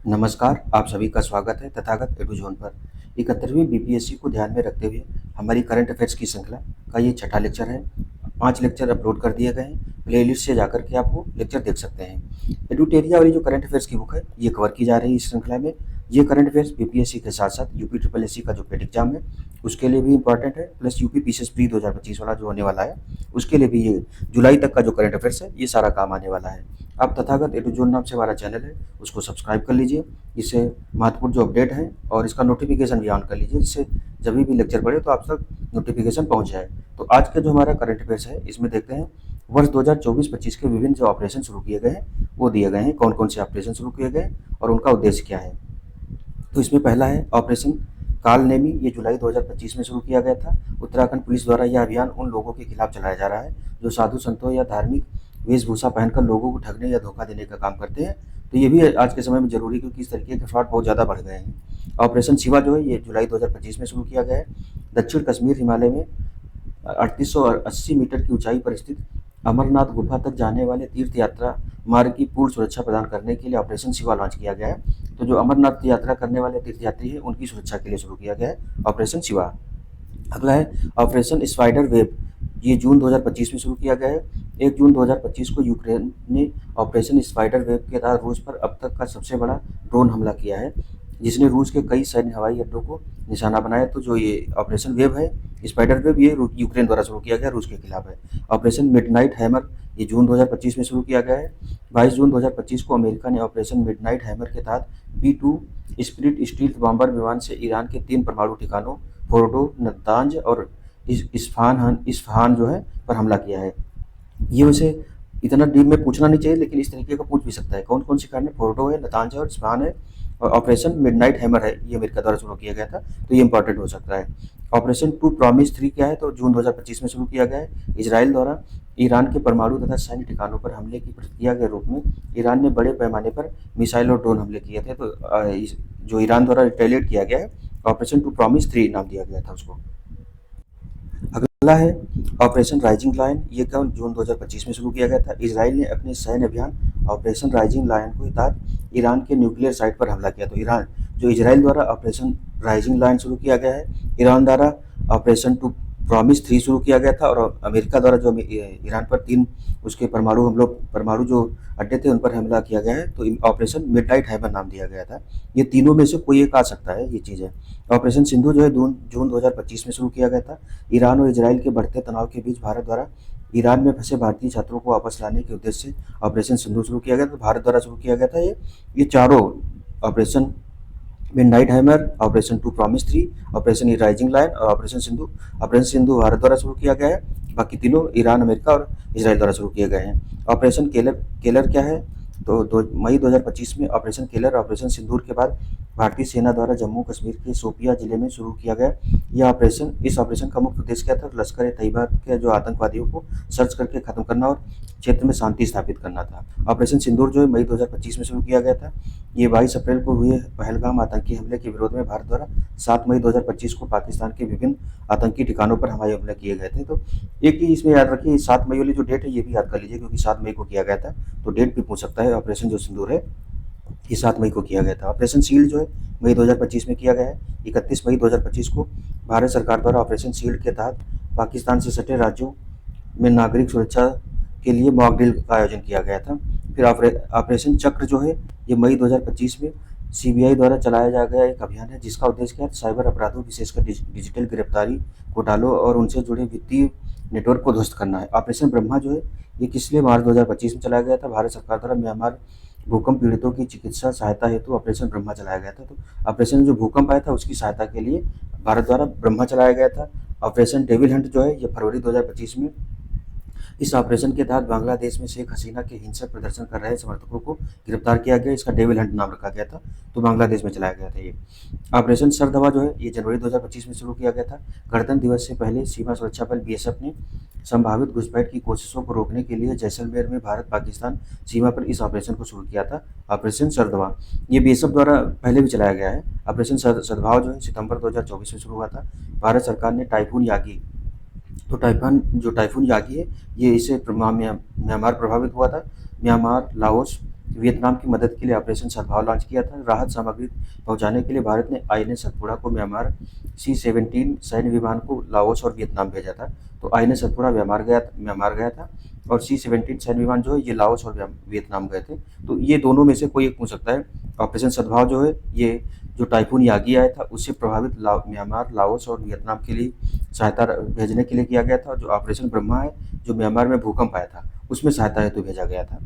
नमस्कार, आप सभी का स्वागत है तथागत एडू ज़ोन पर। 71वीं बीपीएससी को ध्यान में रखते हुए हमारी करंट अफ़ेयर्स की श्रृंखला का ये छठा लेक्चर है। 5 लेक्चर अपलोड कर दिए गए हैं। प्लेलिस्ट से जाकर के आप वो लेक्चर देख सकते हैं। एडुटेरिया वाली जो करंट अफ़ेयर्स की बुक है, ये कवर की जा रही है इस श्रृंखला में। ये करंट अफ़ेयर्स बीपीएससी के साथ-साथ यूपी ट्रिपल एससी का जो पेड एग्ज़ाम है, उसके लिए भी इम्पोर्टेंट है, प्लस यूपी पीसीएस प्री 2025 वाला जो होने वाला है, उसके लिए भी ये जुलाई तक का जो करंट अफ़ेयर्स है, ये सारा काम आने वाला है। आप तथागत एडू ज़ोन नाम से हमारा चैनल है, उसको सब्सक्राइब कर लीजिए। इससे महत्वपूर्ण जो अपडेट है और इसका नोटिफिकेशन भी ऑन कर लीजिए, जिससे जब भी लेक्चर पढ़े तो आप तक नोटिफिकेशन पहुंच जाए। तो आज का जो हमारा करंट अफेयर्स है, इसमें देखते हैं वर्ष 2024-25 के विभिन्न जो ऑपरेशन शुरू किए गए हैं वो दिए गए हैं, कौन कौन से ऑपरेशन शुरू किए गए और उनका उद्देश्य क्या है। तो इसमें पहला है ऑपरेशन काल नेमी। ये जुलाई 2025 में शुरू किया गया था। उत्तराखंड पुलिस द्वारा यह अभियान उन लोगों के खिलाफ चलाया जा रहा है जो साधु संतों या धार्मिक वेशभूषा पहनकर लोगों को ठगने या धोखा देने का काम करते हैं। तो ये भी आज के समय में जरूरी, क्योंकि इस तरीके के फ्रॉड बहुत ज़्यादा बढ़ गए हैं। ऑपरेशन शिवा जो है, ये जुलाई 2025 में शुरू किया गया है। दक्षिण कश्मीर हिमालय में 3880 मीटर की ऊंचाई पर स्थित अमरनाथ गुफा तक जाने वाले तीर्थ यात्रा मार्ग की पूर्ण सुरक्षा प्रदान करने के लिए ऑपरेशन शिवा लॉन्च किया गया है। तो जो अमरनाथ यात्रा करने वाले तीर्थयात्री हैं, उनकी सुरक्षा के लिए शुरू किया गया है ऑपरेशन शिवा। अगला है ऑपरेशन स्पाइडर वेब। ये जून 2025 में शुरू किया गया है। 1 जून 2025 को यूक्रेन ने ऑपरेशन स्पाइडर वेब के तहत रूस पर अब तक का सबसे बड़ा ड्रोन हमला किया है, जिसने रूस के कई सैन्य हवाई अड्डों को निशाना बनाया। तो जो ये ऑपरेशन वेब है, स्पाइडर वेब, ये यूक्रेन द्वारा शुरू किया गया, रूस के खिलाफ है। ऑपरेशन मिडनाइट हैमर, ये जून 2025 में शुरू किया गया है। 22 जून 2025 को अमेरिका ने ऑपरेशन मिडनाइट हैमर के तहत B-2 स्पिरिट स्टील्थ बॉम्बर विमान से ईरान के 3 परमाणु ठिकानों फोर्डो, नतांज और इस्फहान जो है पर हमला किया है। ये वैसे इतना डीप में पूछना नहीं चाहिए, लेकिन इस तरीके का पूछ भी सकता है। कौन कौन सी कारण है? फोर्डो है, नतांज है और इस्फहान है। और ऑपरेशन मिडनाइट हैमर है, ये अमेरिका द्वारा शुरू किया गया था, तो ये इंपॉर्टेंट हो सकता है। ऑपरेशन टू प्रॉमिस 3 क्या है? तो जून 2025 में शुरू किया गया है। इजराइल द्वारा ईरान के परमाणु तथा सैन्य ठिकानों पर हमले की प्रतिक्रिया के रूप में ईरान ने बड़े पैमाने पर मिसाइल और ड्रोन हमले किए थे। तो जो ईरान द्वारा रिटेलिएट किया गया है, ऑपरेशन टू प्रॉमिस 3 नाम दिया गया था उसको। अगला है ऑपरेशन राइजिंग लायन। ये कौन जून 2025 में शुरू किया गया था। इजराइल ने अपने सैन्य अभियान ऑपरेशन राइजिंग लायन के तहत ईरान के न्यूक्लियर साइट पर हमला किया। तो ईरान जो इजराइल द्वारा ऑपरेशन राइजिंग लायन शुरू किया गया है, ईरान द्वारा ऑपरेशन टू प्रॉमिस 3 शुरू किया गया था, और अमेरिका द्वारा जो ईरान पर 3 उसके परमाणु जो अड्डे थे उन पर हमला किया गया है। तो ऑपरेशन मिडनाइट हैमर नाम दिया गया था। ये तीनों में से कोई एक आ सकता है, ये चीज़ है। ऑपरेशन सिंधु जो है जून 2025 में शुरू किया गया था। ईरान और इजराइल के बढ़ते तनाव के बीच भारत द्वारा ईरान में फंसे भारतीय छात्रों को वापस लाने के उद्देश्य से ऑपरेशन सिंधु शुरू किया गया था। भारत द्वारा शुरू किया गया था ये चारों operation midnight hammer, operation true promise 3, operation rising lion और ऑपरेशन सिंधु। ऑपरेशन सिंधु भारत द्वारा शुरू किया गया है, बाकी तीनों ईरान, अमेरिका और इजराइल द्वारा शुरू किए गए हैं। ऑपरेशन केलर क्या है? तो मई 2025 में ऑपरेशन केलर ऑपरेशन सिंदूर के बाद भारतीय सेना द्वारा जम्मू कश्मीर के शोपिया जिले में शुरू किया गया। इस ऑपरेशन का मुख्य उद्देश्य क्या था? लश्कर ए तैयबा के जो आतंकवादियों को सर्च करके खत्म करना और क्षेत्र में शांति स्थापित करना था। ऑपरेशन सिंदूर जो है मई 2025 में शुरू किया गया था। ये 22 अप्रैल को हुए पहलगाम आतंकी हमले के विरोध में भारत द्वारा 7 मई 2025 को पाकिस्तान के विभिन्न आतंकी ठिकानों पर हवाई हमले किए गए थे। तो एक ही इसमें याद रखिए, 7 मई वाली जो डेट है ये भी याद कर लीजिए, क्योंकि 7 मई को किया गया था, तो डेट भी पूछ सकता है। ऑपरेशन जो सिंदूर है ये 7 मई को किया गया था। ऑपरेशन शील्ड जो है मई 2025 में किया गया है। 31 मई 2025 को भारत सरकार द्वारा ऑपरेशन शील्ड के तहत पाकिस्तान से सटे राज्यों में नागरिक सुरक्षा के लिए मॉक ड्रिल का आयोजन किया गया था। फिर ऑपरेशन चक्र जो है ये मई 2025 में सीबीआई द्वारा चलाया जा गया एक अभियान है, जिसका उद्देश्य क्या है? साइबर अपराधों, विशेषकर डिजिटल गिरफ्तारी, घोटालों और उनसे जुड़े वित्तीय नेटवर्क को ध्वस्त करना है। ऑपरेशन ब्रह्मा जो है ये किस लिए मार्च 2025 में चलाया गया था? भारत सरकार द्वारा म्यांमार भूकंप पीड़ितों की चिकित्सा सहायता हेतु ऑपरेशन ब्रह्मा चलाया गया था। तो ऑपरेशन जो भूकंप आया था उसकी सहायता के लिए भारत द्वारा ब्रह्मा चलाया गया था। ऑपरेशन डेविल हंट जो है ये फरवरी 2025 में, इस ऑपरेशन के तहत बांग्लादेश में शेख हसीना के हिंसक प्रदर्शन कर रहे समर्थकों को गिरफ्तार किया गया। इसका डेविल हंट नाम रखा गया था, तो बांग्लादेश में चलाया गया था ये। ऑपरेशन सरदवा जो है ये जनवरी 2025 में शुरू किया गया था। गणतंत्र दिवस से पहले सीमा सुरक्षा बल बीएसएफ ने संभावित घुसपैठ की कोशिशों को रोकने के लिए जैसलमेर में भारत पाकिस्तान सीमा पर इस ऑपरेशन को शुरू किया था, ऑपरेशन सरदवा। ये बीएसएफ द्वारा पहले भी चलाया गया है। ऑपरेशन सद्भाव जो है सितंबर 2024 में शुरू हुआ था। भारत सरकार ने टाइफून यागी, तो टाइफून यागी है ये, इससे म्यांमार प्रभावित हुआ था। म्यांमार, लाओस वियतनाम की मदद के लिए ऑपरेशन सद्भाव लॉन्च किया था। राहत सामग्री पहुंचाने के लिए भारत ने INS सतपुड़ा को म्यांमार, C-17 सैन्य विमान को लाओस और वियतनाम भेजा था। तो INS सतपुड़ा म्यांमार गया था और C-17 सैन्य विमान जो है ये लाओस और वियतनाम गए थे। तो ये दोनों में से कोई एक पूछ सकता है। ऑपरेशन सद्भाव जो है ये जो टाइफून यागी आया था उससे प्रभावित म्यांमार, लाओस और वियतनाम के लिए सहायता भेजने के लिए किया गया था। और जो ऑपरेशन ब्रह्मा है जो म्यांमार में भूकंप आया था उसमें सहायता हेतु भेजा गया था।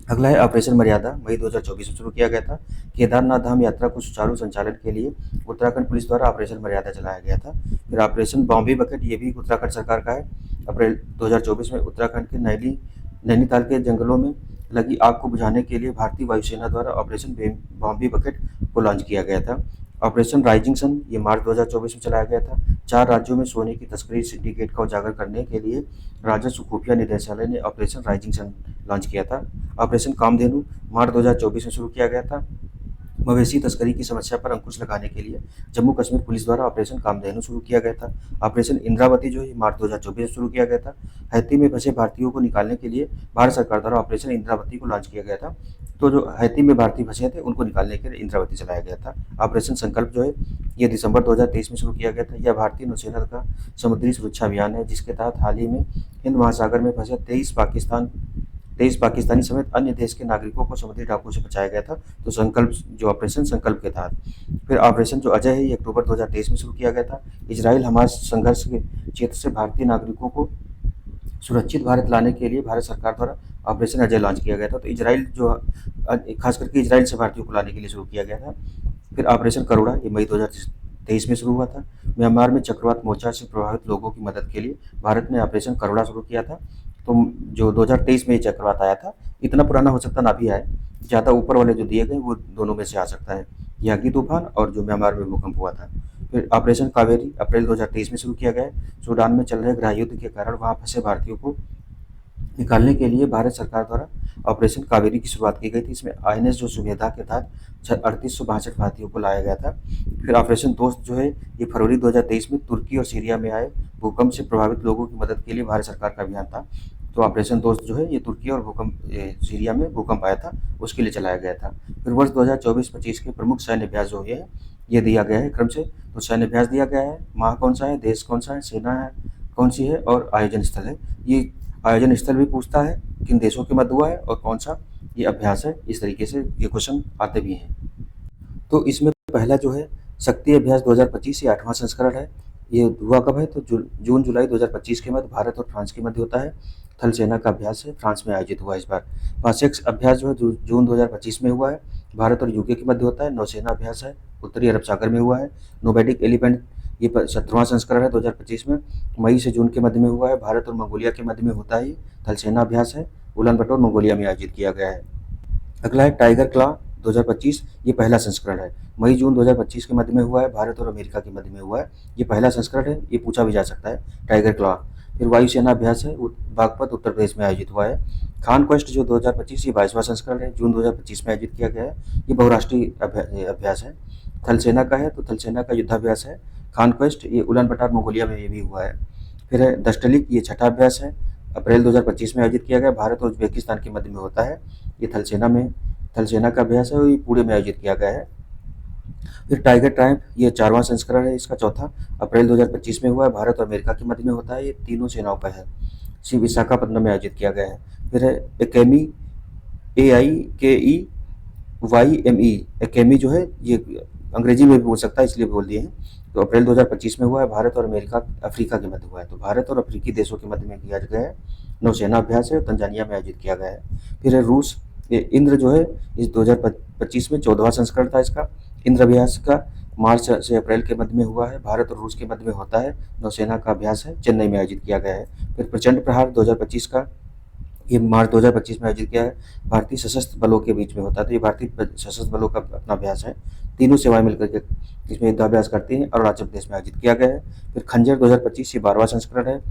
अगला है ऑपरेशन मर्यादा, मई 2024 में शुरू किया गया था। केदारनाथ धाम यात्रा को सुचारू संचालन के लिए उत्तराखंड पुलिस द्वारा ऑपरेशन मर्यादा चलाया गया था। फिर ऑपरेशन बॉम्बे बकेट, ये भी उत्तराखंड सरकार का है। अप्रैल 2024 में उत्तराखंड के नैनीताल के जंगलों में लगी आग को बुझाने के लिए भारतीय वायुसेना द्वारा ऑपरेशन बॉम्बे बकेट को लॉन्च किया गया था। ऑपरेशन राइजिंग सन, ये मार्च 2024 में चलाया गया था। 4 राज्यों में सोने की तस्करी सिंडिकेट का उजागर करने के लिए राजस्व खुफिया निदेशालय ने ऑपरेशन राइजिंग सन लॉन्च किया था। ऑपरेशन कामधेनु मार्च 2024 में शुरू किया गया था। मवेशी तस्करी की समस्या पर अंकुश लगाने के लिए जम्मू कश्मीर पुलिस द्वारा ऑपरेशन कामधेनु शुरू किया गया था। ऑपरेशन इंद्रावती जो है मार्च 2024 में शुरू किया गया था। हैती में फंसे भारतीयों को निकालने के लिए भारत सरकार द्वारा ऑपरेशन इंद्रावती को लॉन्च किया गया था। तो जो हैती में भारतीय फंसे थे उनको निकालने के लिए इंद्रावती चलाया गया था। ऑपरेशन संकल्प जो है ये दिसंबर 2023 में शुरू किया गया था। यह भारतीय नौसेना का समुद्री सुरक्षा अभियान है जिसके तहत हाल ही में हिंद महासागर में फंसे 23 पाकिस्तानी समेत अन्य देश के नागरिकों को समुद्री डाकुओं से बचाया गया था। तो संकल्प जो ऑपरेशन संकल्प के तहत। फिर ऑपरेशन जो अजय है ये अक्टूबर 2023 में शुरू किया गया था। इजराइल हमास संघर्ष के क्षेत्र से भारतीय नागरिकों को सुरक्षित भारत लाने के लिए भारत सरकार द्वारा ऑपरेशन अजय लॉन्च किया गया था। तो इजराइल जो खास करके इजराइल से भारतीयों को लाने के लिए शुरू किया गया था। फिर ऑपरेशन करुणा, ये मई 2023 में शुरू हुआ था। म्यांमार में चक्रवात मोर्चा से प्रभावित लोगों की मदद के लिए भारत ने ऑपरेशन करुणा शुरू किया था। तो जो 2023 में ये चक्रवात आया था, इतना पुराना हो सकता ना भी आए, ज़्यादा ऊपर वाले जो दिए गए वो दोनों में से आ सकता है, यागी तूफान और जो म्यांमार में भूकंप हुआ था। फिर ऑपरेशन कावेरी अप्रैल 2023 में शुरू किया गया है। सूडान में चल रहे गृह युद्ध के कारण वहाँ फंसे भारतीयों को निकालने के लिए भारत सरकार द्वारा ऑपरेशन कावेरी की शुरुआत की गई थी। इसमें INS जो सुमेधा के तहत 3862 भारतीयों को लाया गया था। फिर ऑपरेशन दोस्त जो है ये फरवरी 2023 में तुर्की और सीरिया में आए भूकंप से प्रभावित लोगों की मदद के लिए भारत सरकार का अभियान था। तो ऑपरेशन दोस्त जो है ये तुर्की और सीरिया में भूकंप आया था उसके लिए चलाया गया था। फिर वर्ष 2024-25 के प्रमुख सैन्य अभ्यास जो है ये दिया गया है क्रम से। तो सैन्य अभ्यास दिया गया है, माह कौन सा है, देश कौन सा है, सेना है कौन सी है और आयोजन स्थल है। ये आयोजन स्थल भी पूछता है किन देशों के मध्य हुआ है और कौन सा ये अभ्यास है। इस तरीके से ये क्वेश्चन आते भी हैं। तो इसमें पहला जो है शक्ति अभ्यास 2025 ये 8वां संस्करण है। ये हुआ कब है तो जून जुलाई 2025 के मध्य भारत और फ्रांस के मध्य होता है। थल सेना का अभ्यास है, फ्रांस में आयोजित हुआ इस बार। पासेक्स अभ्यास जो है जून 2025 में हुआ है, भारत और यूके के मध्य होता है। नौसेना अभ्यास है, उत्तरी अरब सागर में हुआ है। नोबैटिक एलिफेंट ये 17वां संस्करण है 2025 में, मई से जून के मध्य में हुआ है। भारत और मंगोलिया के मध्य में होता है। ये थल सेना अभ्यास है, उलान बटोर मंगोलिया में आयोजित किया गया है। अगला है टाइगर क्लॉ 2025, ये पहला संस्करण है, मई जून 2025 के मध्य में हुआ है। भारत और अमेरिका के मध्य में हुआ है। ये पहला संस्करण है, ये पूछा भी जा सकता है टाइगर क्लॉ। फिर वायुसेना अभ्यास है, बागपत उत्तर प्रदेश में आयोजित हुआ है। खान क्वेस्ट जो 2025 ये 22वां संस्करण है, जून 2025 में आयोजित किया गया है। ये बहुराष्ट्रीय अभ्यास है, थल सेना का है। तो थल सेना का युद्धाभ्यास है खान क्वेस्ट, ये उलान बटार मंगोलिया में ये भी हुआ है। फिर है दस्टलिक, ये छठा अभ्यास है, अप्रैल 2025 में आयोजित किया गया। भारत और उज्बेकिस्तान के मध्य में होता है। ये थल सेना का अभ्यास है और ये पुणे में आयोजित किया गया है। फिर टाइगर ट्रायम्फ, ये 4वां संस्करण है, इसका चौथा, अप्रैल 2025 में हुआ है। भारत और अमेरिका के मध्य में होता है। ये तीनों सेनाओं पर है, श्री विशाखापट्टनम में आयोजित किया गया है। फिर है एकेमी, AIKEYME, एकेमी जो है ये अंग्रेजी में भी बोल सकता है इसलिए बोल दिए हैं। तो अप्रैल 2025 में हुआ है, भारत और अफ्रीका के मध्य हुआ है। तो भारत और अफ्रीकी देशों के मध्य में किया गया है। नौसेना अभ्यास है, तंजानिया में आयोजित किया गया है। फिर है रूस, ये इंद्र जो है इस 2025 में 14वां संस्करण था इसका। इंद्र अभ्यास का मार्च से अप्रैल के मध्य में हुआ है, भारत और रूस के मध्य में होता है। नौसेना का अभ्यास है, चेन्नई में आयोजित किया गया है। फिर प्रचंड प्रहार 2025 का, ये मार्च 2025 में आयोजित किया है, भारतीय सशस्त्र बलों के बीच में होता है। तो ये भारतीय सशस्त्र बलों का अपना अभ्यास है, तीनों सेवाएं मिलकर के इसमें युद्धाभ्यास करती हैं और अरुणाचल प्रदेश में आयोजित किया गया है। फिर खंजर 2025 ये 12वां संस्करण है,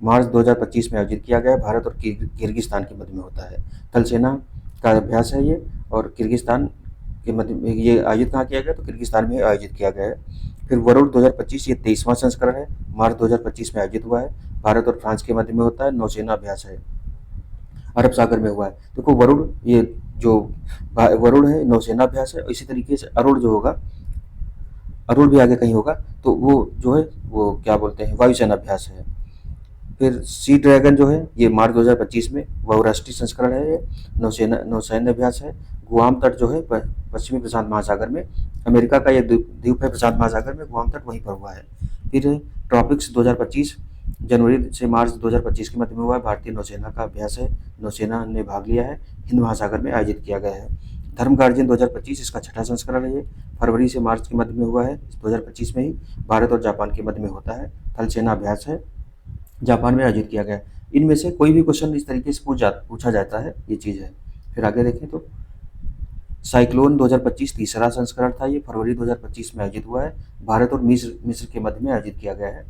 मार्च 2025 में आयोजित किया गया है, भारत और किर्गिस्तान के मध्य में होता है। थल सेना का अभ्यास है ये, और किर्गिस्तान के मध्य में ये आयोजित कहाँ किया गया तो किर्गिस्तान में आयोजित किया गया है। फिर वरुण 2025 ये 23वां संस्करण है, मार्च 2025 में आयोजित हुआ है, भारत और फ्रांस के मध्य में होता है। नौसेना अभ्यास है, अरब सागर में हुआ है। देखो वरुण ये जो वरुण है नौसेना अभ्यास है, इसी तरीके से अरुण जो होगा, अरुण भी आगे कहीं होगा, तो वो जो है वो क्या बोलते हैं वायुसेना अभ्यास है। फिर सी ड्रैगन जो है ये मार्च 2025 में बहुराष्ट्रीय संस्करण है, ये नौसैन्य अभ्यास है। गुआम तट जो है पश्चिमी प्रशांत महासागर में, अमेरिका का ये द्वीप है प्रशांत महासागर में, गुआम तट वहीं पर हुआ है। फिर ट्रॉपिक्स 2025 जनवरी से मार्च 2025 के मध्य में हुआ है, भारतीय नौसेना का अभ्यास है, नौसेना ने भाग लिया है, हिंद महासागर में आयोजित किया गया है। धर्म गार्जियन 2025 इसका छठा संस्करण है, ये फरवरी से मार्च के मध्य में हुआ है, 2025 में ही भारत और जापान के मध्य में होता है। थल सेना अभ्यास है, जापान में आयोजित किया गया। इनमें से कोई भी क्वेश्चन इस तरीके से पूछा जाता है, ये चीज़ है। फिर आगे देखें तो साइक्लोन 2025 तीसरा संस्करण था, ये फरवरी 2025 में आयोजित हुआ है, भारत और मिस्र के मध्य में आयोजित किया गया है।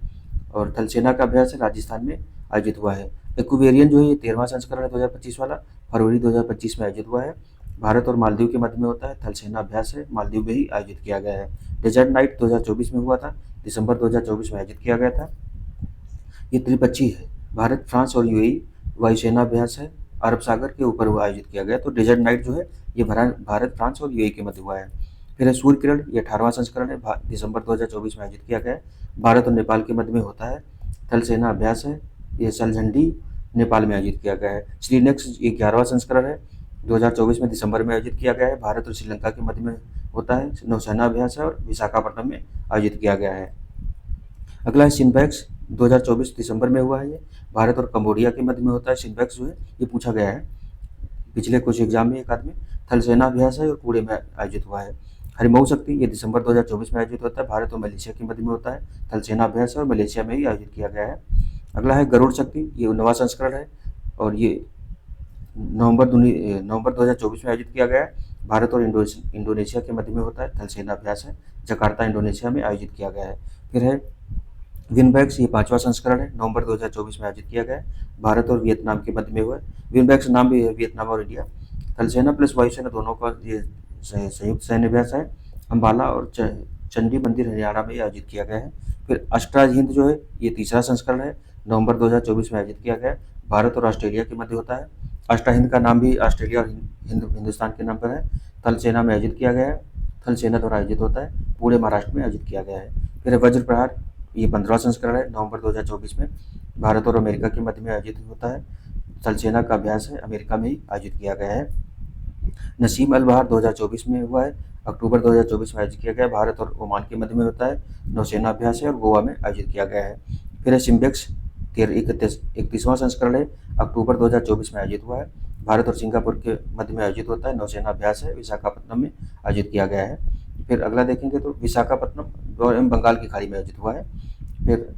और थल सेना का अभ्यास है, राजस्थान में आयोजित हुआ है। एक्वेरियन जो है ये 13वां संस्करण है 2025 वाला, फरवरी 2025 में आयोजित हुआ है, भारत और मालदीव के मध्य में होता है। थल सेना अभ्यास है, मालदीव में ही आयोजित किया गया है। डेजर्ट नाइट 2024 में हुआ था, दिसंबर 2024 में आयोजित किया गया था। ये त्रिपक्षीय है, भारत, फ्रांस और यूएई वायुसेना अभ्यास है, अरब सागर के ऊपर हुआ आयोजित किया गया। तो डेजर्ट नाइट जो है ये भारत, फ्रांस और यूएई के मध्य हुआ है। फिर है सूर्य किरण, ये 18वां संस्करण है, दिसंबर 2024 में आयोजित किया गया है, भारत और नेपाल के मध्य में होता है। थल सेना अभ्यास है, ये सलझंडी नेपाल में आयोजित किया गया है। श्रीनेक्स ये 11वां संस्करण है, 2024 में दिसंबर में आयोजित किया गया है, भारत और श्रीलंका के मध्य में होता है। नौसेना अभ्यास है और विशाखापट्टनम में आयोजित किया गया है। अगला है सिम्बैक्स, 2024 दिसंबर में हुआ है, ये भारत और कंबोडिया के मध्य में होता है। सिम्बैक्स जो है ये पूछा गया है पिछले कुछ एग्जाम में, एक आध में। थल सेना अभ्यास है और पुणे में आयोजित हुआ है। हरिमऊ शक्ति ये दिसंबर 2024 में आयोजित होता है, भारत और मलेशिया के मध्य में होता है। थल सेना अभ्यास है और मलेशिया में ही आयोजित किया गया है। अगला है गरुड़ शक्ति, ये 19वां संस्करण है और ये नवंबर 2024 में आयोजित किया गया है, भारत और इंडोनेशिया के मध्य में होता है। थल सेना अभ्यास है, जकार्ता इंडोनेशिया में आयोजित किया गया है। फिर है विनबैक्स, ये 5वां संस्करण है, नवंबर 2024 में आयोजित किया गया है, भारत और वियतनाम के मध्य में हुआ है। विनबैक्स नाम भी है वियतनाम और इंडिया। थल सेना प्लस वायुसेना दोनों का ये संयुक्त सैन्य अभ्यास है, अम्बाला और चंडी मंदिर हरियाणा में आयोजित किया गया है। फिर अष्टा हिंद जो है ये तीसरा संस्करण है, नवंबर 2024 में आयोजित किया गया है, भारत और ऑस्ट्रेलिया के मध्य होता है। अष्टा हिंद का नाम भी ऑस्ट्रेलिया और हिंदुस्तान के नाम पर है। थल सेना में आयोजित किया गया है, थल सेना द्वारा आयोजित होता है, पुणे महाराष्ट्र में आयोजित किया गया है। फिर वज्र प्रहार, ये 15वां संस्करण है, नवंबर 2024 में भारत और अमेरिका के मध्य में आयोजित होता है। थल सेना का अभ्यास है, अमेरिका में ही आयोजित किया गया है। नसीम अल बहार 2024 में हुआ है, अक्टूबर 2024 में आयोजित किया गया है, भारत और ओमान के मध्य में होता है। नौसेना अभ्यास है और गोवा में आयोजित किया गया है। फिर है सिम्बेक्स, 31वां संस्करण है, अक्टूबर 2024 में आयोजित हुआ है, भारत और सिंगापुर के मध्य में आयोजित होता है। नौसेना अभ्यास है, विशाखापट्टनम में आयोजित किया गया है। फिर अगला देखेंगे तो विशाखापट्टनम एवं बंगाल की खाड़ी में आयोजित हुआ है। फिर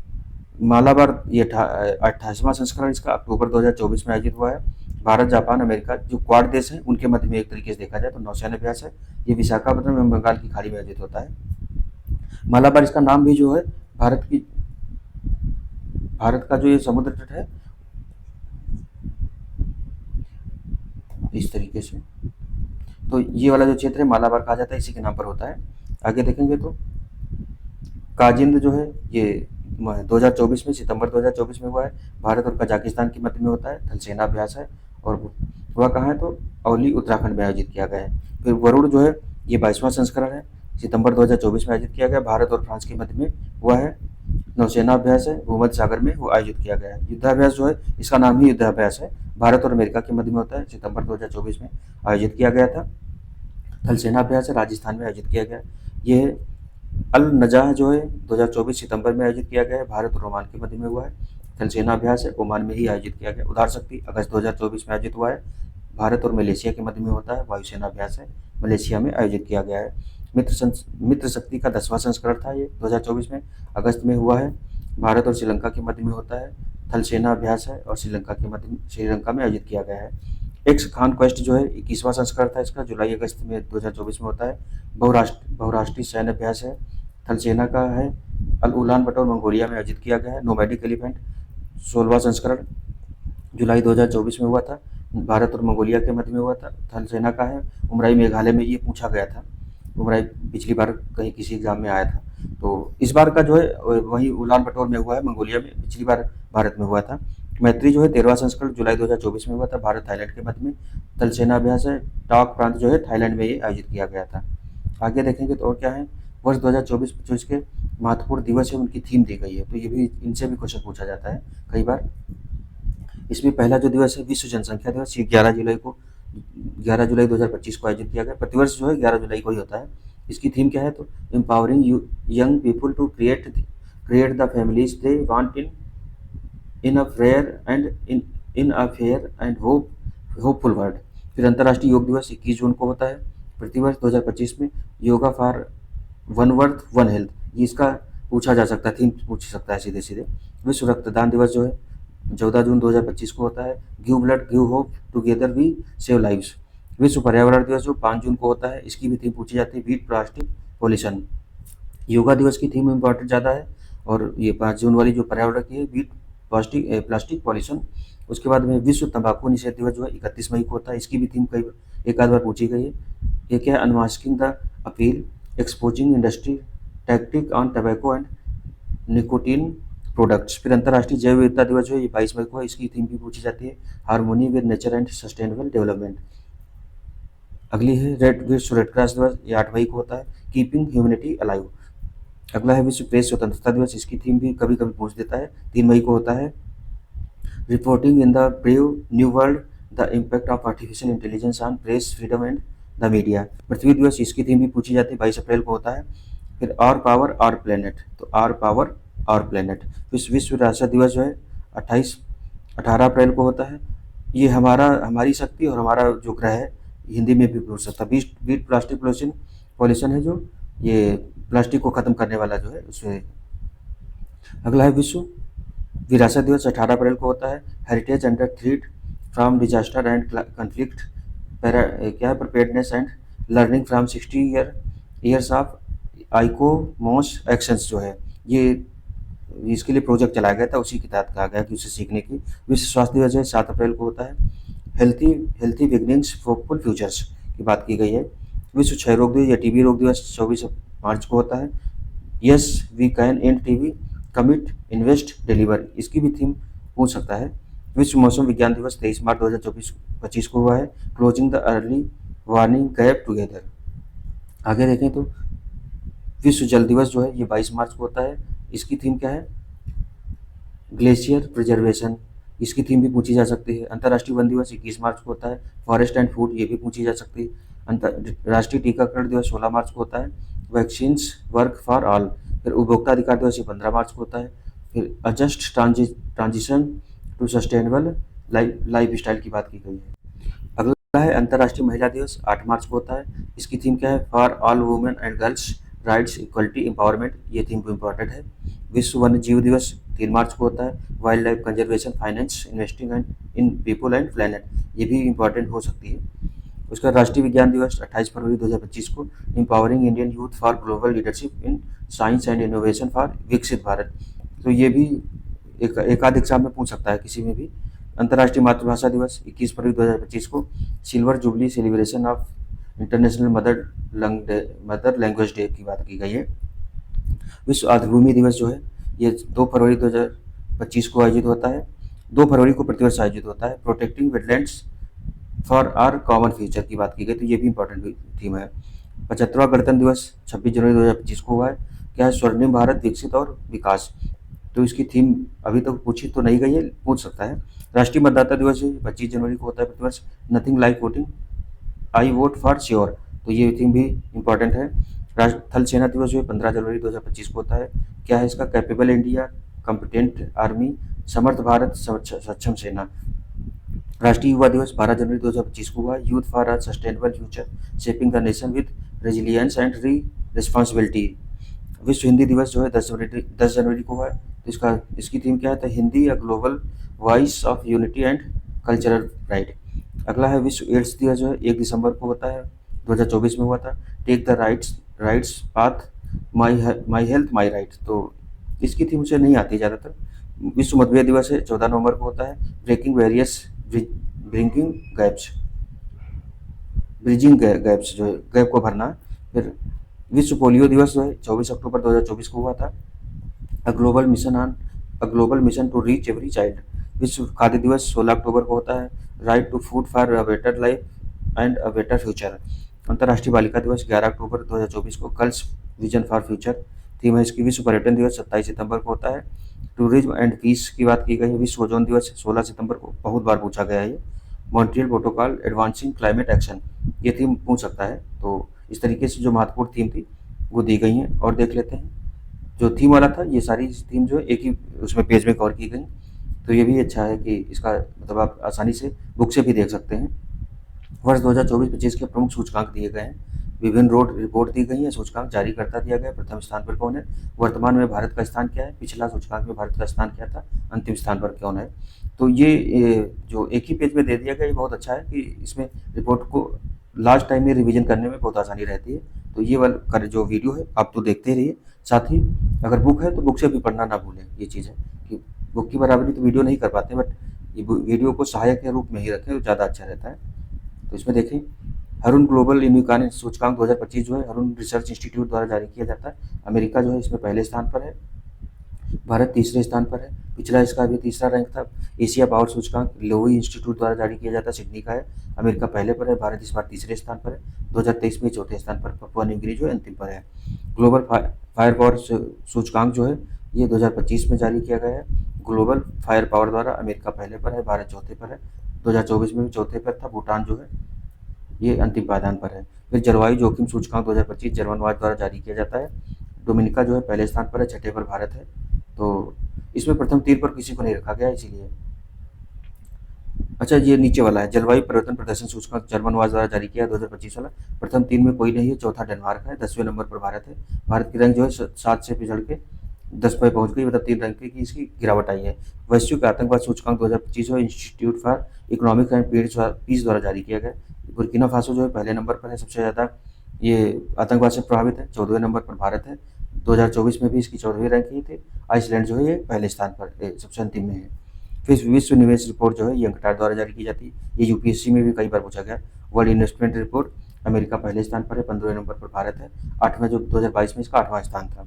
मालाबार, ये 28वां संस्करण इसका, अक्टूबर 2024 में आयोजित हुआ है, भारत, जापान, अमेरिका जो क्वाड देश हैं उनके मध्य में एक तरीके से देखा जाए तो नौसेना अभ्यास है, ये विशाखापट्टनम एवं बंगाल की खाड़ी में आयोजित होता है। मालाबार इसका नाम भी जो है भारत का जो ये समुद्र तट है इस तरीके से, तो ये वाला जो क्षेत्र है मालाबार कहा जाता है, इसी के नाम पर होता है। आगे देखेंगे तो काजिंद जो है ये 2024 में, सितंबर 2024 में हुआ है, भारत और कजाकिस्तान के मध्य में होता है। थल सेना अभ्यास है और हुआ कहाँ है तो औली उत्तराखंड में आयोजित किया गया है। फिर वरुण जो है ये 22वां संस्करण है, सितंबर 2024 में आयोजित किया गया, भारत और फ्रांस के मध्य में हुआ है। नौसेना अभ्यास है, भूमध्य सागर में वो आयोजित किया गया है। युद्धाभ्यास जो है इसका नाम ही युद्धाभ्यास है, भारत और अमेरिका के मध्य में होता है, सितंबर 2024 में आयोजित किया गया था। थल सेना अभ्यास है, राजस्थान में आयोजित किया गया। ये अल नजाह जो है 2024 सितंबर में आयोजित किया गया है, भारत और ओमान के मध्य में हुआ है। थल सेना अभ्यास है, ओमान में ही आयोजित किया गया। उदार शक्ति अगस्त 2024 में आयोजित हुआ है, भारत और मलेशिया के मध्य में होता है। वायुसेना अभ्यास है, मलेशिया में आयोजित किया गया है। मित्र शक्ति का 10वां संस्करण था, ये 2024 में अगस्त में हुआ है, भारत और श्रीलंका के मध्य में होता है। थल सेना अभ्यास है और श्रीलंका में आयोजित किया गया है। एक्स खान क्वेस्ट जो है 21वां संस्करण था इसका, जुलाई अगस्त में 2024 में होता है। बहुराष्ट्रीय सैन्य अभ्यास है, थल सेना का है, अल उलान बटोर मंगोलिया में आयोजित किया गया है। नोमैडिक एलिफेंट 16वां संस्करण जुलाई 2024 में हुआ था, भारत और मंगोलिया के मध्य में हुआ था। थल सेना का है, उमराई मेघालय में ये पूछा गया था, उमराई पिछली बार कहीं किसी एग्जाम में आया था, तो इस बार का जो है वही उलान बटोर में हुआ है, मंगोलिया में पिछली बार भारत में हुआ था। मैत्री जो है 13वां संस्करण जुलाई 2024 में हुआ था भारत थाईलैंड के मध्य में। थल सेना अभ्यास है टॉक प्रांत जो है थाईलैंड में ये आयोजित किया गया था। आगे देखेंगे तो और क्या है, वर्ष 2024-25 के महत्वपूर्ण दिवस है उनकी थीम दी गई है, तो ये भी इनसे भी क्वेश्चन पूछा जाता है कई बार। इसमें पहला जो दिवस है विश्व जनसंख्या दिवस, ये 11 जुलाई 2025 को आयोजित किया गया। प्रतिवर्ष जो है 11 जुलाई को ही होता है। इसकी थीम क्या है, तो empowering young people to create the families they want in a fair and hopeful world. फिर अंतर्राष्ट्रीय योग दिवस 21 जून को होता है प्रतिवर्ष 2025 में। Yoga for one worth one health, ये इसका पूछा जा सकता है, थीम पूछ सकता है सीधे सीधे। विश्व रक्तदान दिवस जो है 14 जून 2025 को होता है। Give blood give hope together we save lives. विश्व पर्यावरण दिवस जो 5 जून को होता है, इसकी भी थीम पूछी जाती है बीट प्लास्टिक पॉल्यूशन। योगा दिवस की थीम इम्पोर्टेंट ज़्यादा है, और ये 5 जून वाली जो पर्यावरण की है बीट प्लास्टिक पॉल्यूशन। उसके बाद में विश्व तंबाकू निषेध दिवस जो है 31 मई को होता है, इसकी भी थीम कई एक आध बार पूछी गई है। ये क्या है, unmasking the appeal exposing industry tactic on tobacco and nicotine products. फिर अंतर्राष्ट्रीय जैव विविधता दिवस जो है ये 22 मई को है, इसकी थीम भी पूछी जाती है harmony with nature and sustainable development. अगली है विश्व रेड क्रॉस दिवस, ये 8 मई को होता है, कीपिंग ह्यूमैनिटी अलाइव। अगला है विश्व प्रेस स्वतंत्रता दिवस, इसकी थीम भी कभी कभी पूछ देता है, 3 मई को होता है। Reporting in the brave new world the impact of artificial intelligence on press freedom and the media. पृथ्वी दिवस, इसकी थीम भी पूछी जाती है, 22 अप्रैल को होता है। फिर आवर पावर आवर प्लेनेट, तो आवर पावर आवर प्लेनेट। विश्व विरासत दिवस जो है 18 अप्रैल को होता है। ये हमारी शक्ति और हमारा जो ग्रह है, हिंदी में भी पूछ सकता है। बीट प्लास्टिक पॉल्यूशन है जो ये प्लास्टिक को खत्म करने वाला जो है उसमें। अगला है विश्व विरासत दिवस 18 अप्रैल को होता है। Heritage under threat from disaster and conflict, क्या है, preparedness and learning from 60 years of ICOMOS actions जो है, ये इसके लिए प्रोजेक्ट चलाया गया था, उसी की तहत कहा गया कि उसे सीखने की। विश्व स्वास्थ्य दिवस है 7 अप्रैल को होता है। हेल्थी बिगनिंग्स होपफुल फ्यूचर्स की बात की गई है। विश्व क्षय रोग दिवस या टीबी रोग दिवस 24 मार्च को होता है। Yes we can end TB commit invest deliver, इसकी भी थीम पूछ सकता है। विश्व मौसम विज्ञान दिवस 23 मार्च 2024-25 को हुआ है। Closing the early warning gap together. आगे देखें तो विश्व जल दिवस जो है ये 22 मार्च को होता है, इसकी थीम क्या है, ग्लेशियर प्रिजर्वेशन, इसकी थीम भी पूछी जा सकती है। अंतर्राष्ट्रीय वन दिवस 21 मार्च को होता है। फॉरेस्ट एंड फूड, ये भी पूछी जा सकती है। राष्ट्रीय टीकाकरण दिवस 16 मार्च को होता है। Vaccines work for all. फिर उपभोक्ता अधिकार दिवस 15 मार्च को होता है। फिर a just transition to sustainable life style की बात की गई है। अगला है अंतर्राष्ट्रीय महिला दिवस 8 मार्च को होता है, इसकी थीम क्या है, for all women and girls rights equality empowerment, ये थीम इम्पॉर्टेंट है। विश्व वन्य जीव दिवस 3 मार्च को होता है। Wild life conservation finance investing and in people and planet, ये भी इम्पॉर्टेंट हो सकती है। उसका राष्ट्रीय विज्ञान दिवस 28 फरवरी 2025 को। Empowering Indian youth for global leadership in science and innovation for विकसित भारत, तो ये भी एक आध एग्जाम में पूछ सकता है किसी में भी। अंतर्राष्ट्रीय मातृभाषा दिवस 21 फरवरी 2025 को। Silver jubilee celebration of international mother language day की बात की गई है। विश्व आर्द्रभूमि दिवस जो है ये 2 फरवरी 2025 को आयोजित होता है। 2 फरवरी को प्रतिवर्ष आयोजित होता है। Protecting wetlands for our common future की बात की गई, तो ये भी इंपॉर्टेंट थीम है। 75वां गणतंत्र दिवस 26 जनवरी 2025 को हुआ है। क्या है, स्वर्णिम भारत विकसित और विकास, तो इसकी थीम अभी तक पूछी तो नहीं गई है, पूछ सकता है। राष्ट्रीय मतदाता दिवस 25 जनवरी को होता है प्रतिवर्ष। Nothing like voting I vote for sure, तो ये थीम भी इम्पॉर्टेंट है। थल सेना दिवस जो है 15 जनवरी 2025 को होता है। क्या है इसका, कैपेबल इंडिया कॉम्पिटेंट आर्मी समर्थ भारत सक्षम सेना। राष्ट्रीय युवा दिवस 12 जनवरी 2025 को हुआ। Youth for a sustainable future shaping the nation with resilience and responsibility. विश्व हिंदी दिवस जो है 10 जनवरी को हुआ है, तो इसकी थीम क्या है, तो Hindi a global voice of unity and cultural pride. अगला है विश्व एड्स दिवस जो है 1 दिसंबर को होता है, 2024 में हुआ था। Take the rights path my health my right, तो इसकी थीम से नहीं आती ज़्यादातर। विश्व मतभेद दिवस है 14 नवंबर को होता है। ब्रिजिंग गैप्स जो है गैप को भरना। फिर विश्व पोलियो दिवस जो है 24 अक्टूबर 2024 को हुआ था। A global mission to reach every child, विश्व खाद्य दिवस 16 अक्टूबर को होता है। Right to food for a better life and a better future. अंतर्राष्ट्रीय बालिका दिवस 11 अक्टूबर 2024 को, girls vision for future theme है इसकी। विश्व पर्यटन दिवस 27 सितंबर को होता है। टूरिज्म एंड पीस की बात की गई है। विश्व ओजोन दिवस 16 सितंबर को, बहुत बार पूछा गया है ये। Montreal protocol advancing climate action, ये थीम पूछ सकता है। तो इस तरीके से जो महत्वपूर्ण थीम थी वो दी गई हैं। और देख लेते हैं जो थीम वाला था, ये सारी थीम जो है एक ही उसमें पेज में कवर की गई। तो ये भी अच्छा है कि इसका मतलब आप आसानी से बुक से भी देख सकते हैं। वर्ष 2024-25 के प्रमुख सूचकांक दिए गए हैं। विभिन्न रोड रिपोर्ट दी गई है। सूचकांक जारीकर्ता दिया गया है। प्रथम स्थान पर कौन है, वर्तमान में भारत का स्थान क्या है, पिछला सूचकांक में भारत का स्थान क्या था, अंतिम स्थान पर कौन है। तो ये जो एक ही पेज में दे दिया गया, ये बहुत अच्छा है कि इसमें रिपोर्ट को लास्ट टाइम में रिवीजन करने में बहुत आसानी रहती है। तो ये वाला जो वीडियो है आप तो देखते ही रहिए। साथ ही अगर बुक है तो बुक से भी पढ़ना ना भूलें। ये चीज़ है कि बुक की बराबरी तो वीडियो नहीं कर पाते, बट ये वीडियो को सहायक के रूप में ही रखें तो ज़्यादा अच्छा रहता है। तो इसमें देखें, हरून ग्लोबल यूनिकॉर्न सूचकांक 2025 जो है हरून रिसर्च इंस्टीट्यूट द्वारा जारी किया जाता है। अमेरिका जो है इसमें पहले स्थान पर है, भारत तीसरे स्थान पर है। पिछला इसका भी तीसरा रैंक था। एशिया पावर सूचकांक लोवी इंस्टीट्यूट द्वारा जारी किया जाता है, सिडनी का है। अमेरिका पहले पर है, भारत इस बार तीसरे स्थान पर है। 2023 में चौथे स्थान पर, पपुआ न्यू गिनी जो है अंतिम पर है। ग्लोबल फायर पावर सूचकांक जो है ये 2025 में जारी किया गया है ग्लोबल फायर पावर द्वारा। अमेरिका पहले पर है, भारत चौथे पर है। 2024 में भी चौथे पर था। भूटान जो है ये अंतिम पायदान पर है। फिर जलवायु जोखिम सूचकांक 2025 जर्मनवाद द्वारा जारी किया जाता है। डोमिनिका जो है पहले स्थान पर है, छठे पर भारत है। तो इसमें प्रथम तीन पर किसी को नहीं रखा गया, इसीलिए। अच्छा, ये नीचे वाला है जलवायु परिवर्तन प्रदर्शन सूचकांक जर्मनवाद द्वारा जारी किया 2025 वाला। प्रथम तीन में कोई नहीं है, चौथा डेनमार्क है, 10वें नंबर पर भारत है। भारत की रैंक जो है 7 से पिछड़ के 10 पर पहुंच गई, मतलब 3 रैंक की इसकी गिरावट आई है। वैश्विक आतंकवाद सूचकांक 2025 जो institute for economic and peace द्वारा जारी किया गया। बुर्किना फासो जो है पहले नंबर पर है, सबसे ज़्यादा ये आतंकवाद से प्रभावित है। 14वें नंबर पर भारत है, 2024 में भी इसकी 14वीं रैंक की थी। आइसलैंड जो है ये पहले स्थान पर सबसे अंतिम में है। फिर विश्व निवेश रिपोर्ट जो है ये अंकटार द्वारा जारी की जाती है। ये यूपीएससी में भी कई बार पूछा गया। वर्ल्ड इन्वेस्टमेंट रिपोर्ट, अमेरिका पहले स्थान पर है, 15वें नंबर पर भारत है। 8वें जो 2022 में इसका 8वां स्थान था।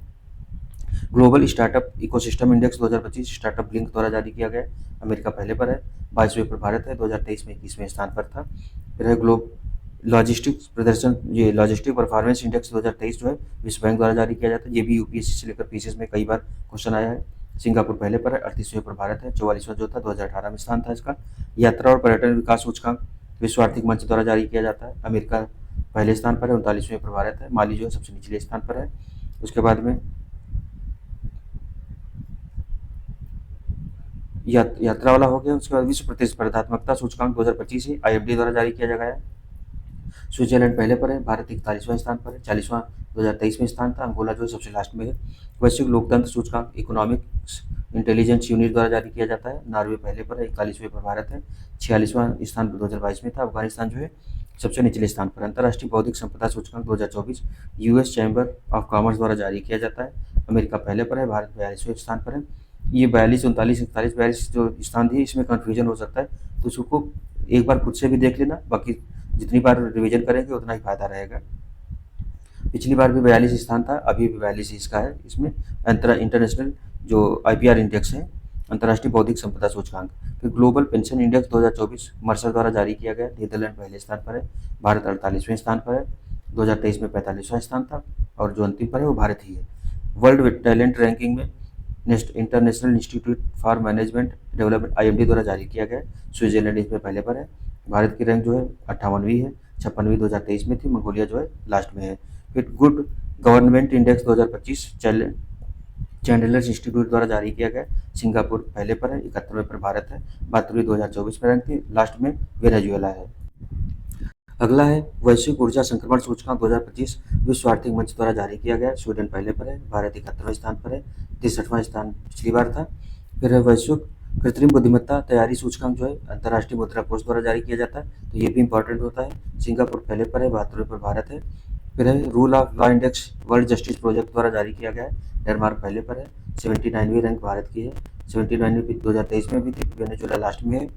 Global startup ecosystem index 2025 startup link द्वारा जारी किया गया। अमेरिका पहले पर है, 22वें पर भारत है, 2023 में 21वें स्थान पर था। फिर है ग्लोब लॉजिस्टिक्स प्रदर्शन, ये लॉजिस्टिक परफॉर्मेंस इंडेक्स 2023 जो है विश्व बैंक द्वारा जारी किया जाता है। ये भी यूपीएससी से लेकर पीसीएस में कई बार क्वेश्चन आया है। सिंगापुर पहले पर है, 38वें पर भारत है, 44वां जो था 2018 में स्थान था इसका। यात्रा और पर्यटन विकास सूचकांक विश्व आर्थिक मंच द्वारा जारी किया जाता है। अमेरिका पहले स्थान पर है, 39वें पर भारत है। माली जो है सबसे निचले स्थान पर है। उसके बाद में यात्रा वाला हो गया। उसके बाद विश्व प्रतिस्पर्धात्मकता सूचकांक 2025 ही आईएफडी द्वारा जारी किया गया है। स्विट्जरलैंड पहले पर है, भारत 41वां स्थान पर है, 40वां 2023 में स्थान था। अंगोला जो है सबसे लास्ट में है। वैश्विक लोकतंत्र सूचकांक इकोनॉमिक्स इंटेलिजेंस यूनिट द्वारा जारी किया जाता है। नॉर्वे पहले पर है, 41वें पर भारत है, 46वां स्थान 2022 में था। अफगानिस्तान जो है सबसे निचले स्थान पर। अंतर्राष्ट्रीय बौद्धिक संपदा सूचकांक 2024 यूएस चैम्बर ऑफ कॉमर्स द्वारा जारी किया जाता है। अमेरिका पहले पर है, भारत 42वें स्थान पर है। ये 42, 39, 41, 42 जो स्थान दिए इसमें कन्फ्यूजन हो सकता है, तो उसको एक बार खुद से भी देख लेना। बाकी जितनी बार रिवीजन करेंगे उतना ही फायदा रहेगा। पिछली बार भी 42 स्थान था, अभी भी 42 इसका है। इसमें इंटरनेशनल जो आईपीआर इंडेक्स है, अंतर्राष्ट्रीय बौद्धिक संपदा सूचकांक। फिर ग्लोबल पेंशन इंडेक्स 2024 मर्सर द्वारा जारी किया गया। नीदरलैंड पहले स्थान पर है, भारत 48वें स्थान पर है। 2023 में 45वां स्थान था, और जो अंतिम पर है वो भारत ही है। वर्ल्ड टैलेंट रैंकिंग में international institute for management development IMD द्वारा जारी किया गया। स्विट्जरलैंड इसमें पहले पर है। भारत की रैंक जो है 58वीं है, 56वीं 2023 में थी। मंगोलिया जो है लास्ट में है। फिर गुड गवर्नमेंट इंडेक्स 2025 चैंडलर्स इंस्टीट्यूट द्वारा जारी किया गया। सिंगापुर पहले पर है, 71वें पर भारत है, 72वीं 2024 में रैंक थी। लास्ट में वेनेजुएला है। अगला है वैश्विक ऊर्जा संक्रमण सूचकांक 2025 विश्व आर्थिक मंच द्वारा जारी किया गया। स्वीडन पहले पर है, भारत 71वें स्थान पर है, 63वां स्थान पिछली बार था। फिर है वैश्विक कृत्रिम बुद्धिमत्ता तैयारी सूचकांक जो है अंतर्राष्ट्रीय मुद्रा कोष द्वारा जारी किया जाता है, तो ये भी इंपॉर्टेंट होता है। सिंगापुर पहले पर है, 72वें पर भारत है। फिर है rule of law index world justice project द्वारा जारी किया गया है। डेनमार्क पहले पर है, 79वीं रैंक भारत की है, 79वीं 2023 में भी थी। वेनेजुएला लास्ट में है।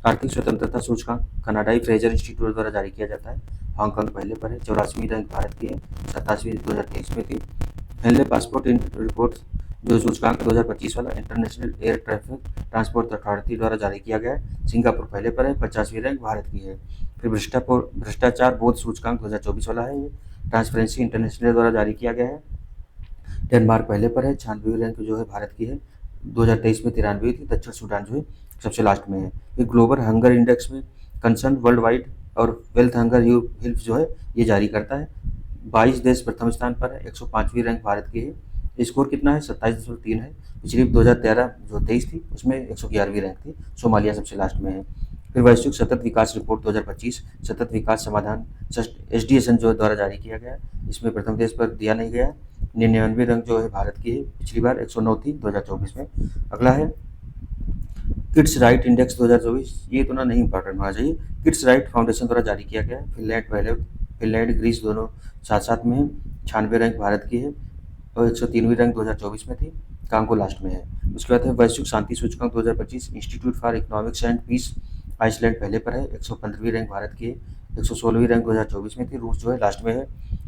आर्थिक स्वतंत्रता सूचकांक कनाडाई फ्रेजर इंस्टीट्यूट द्वारा जारी किया जाता है। हांगकांग पहले पर है, 84वीं रैंक भारत की है, 87वीं 2023 में थी। हेनले पासपोर्ट इन रिपोर्ट जो सूचकांक 2025 वाला international air traffic transport authority द्वारा जारी किया गया है। सिंगापुर पहले पर है, 50वीं रैंक भारत की है। फिर भ्रष्टाचार बोध सूचकांक 2024 वाला है, ये ट्रांसपेरेंसी इंटरनेशनल द्वारा जारी किया गया है। डेनमार्क पहले पर है, 96वीं रैंक जो है भारत की है। 2023 में 93वीं थी। दक्षिण सूडान जो है सबसे लास्ट में है। ये ग्लोबल हंगर इंडेक्स में कंसर्न वर्ल्ड वाइड और वेल्थ हंगर हेल्प जो है ये जारी करता है। 22 देश प्रथम स्थान पर है, 105वीं रैंक भारत की है। स्कोर कितना है? 27.3 है। पिछली 2013 जो 23 थी उसमें 111वीं रैंक थी। सोमालिया सबसे लास्ट में है। फिर वैश्विक सतत विकास रिपोर्ट 2025 सतत विकास समाधान SDSN जो द्वारा जारी किया गया, इसमें प्रथम देश पर दिया नहीं गया। 99वीं रैंक जो है भारत की है, पिछली बार 109 थी 2024 में। अगला है किड्स राइट इंडेक्स 2024, ये इतना नहीं इंपॉर्टेंट होना चाहिए। किड्स राइट फाउंडेशन द्वारा जारी किया गया है। फिनलैंड ग्रीस दोनों साथ साथ में है। 96 रैंक भारत की है और 103वीं रैंक 2024 में थी। कांगो लास्ट में है। उसके बाद है वैश्विक शांति सूचकांक 2025 institute for economics and peace, Iceland पहले पर है, 115वीं रैंक भारत की है। 116वीं रैंक 2024 में थी। रूस जो है लास्ट में है।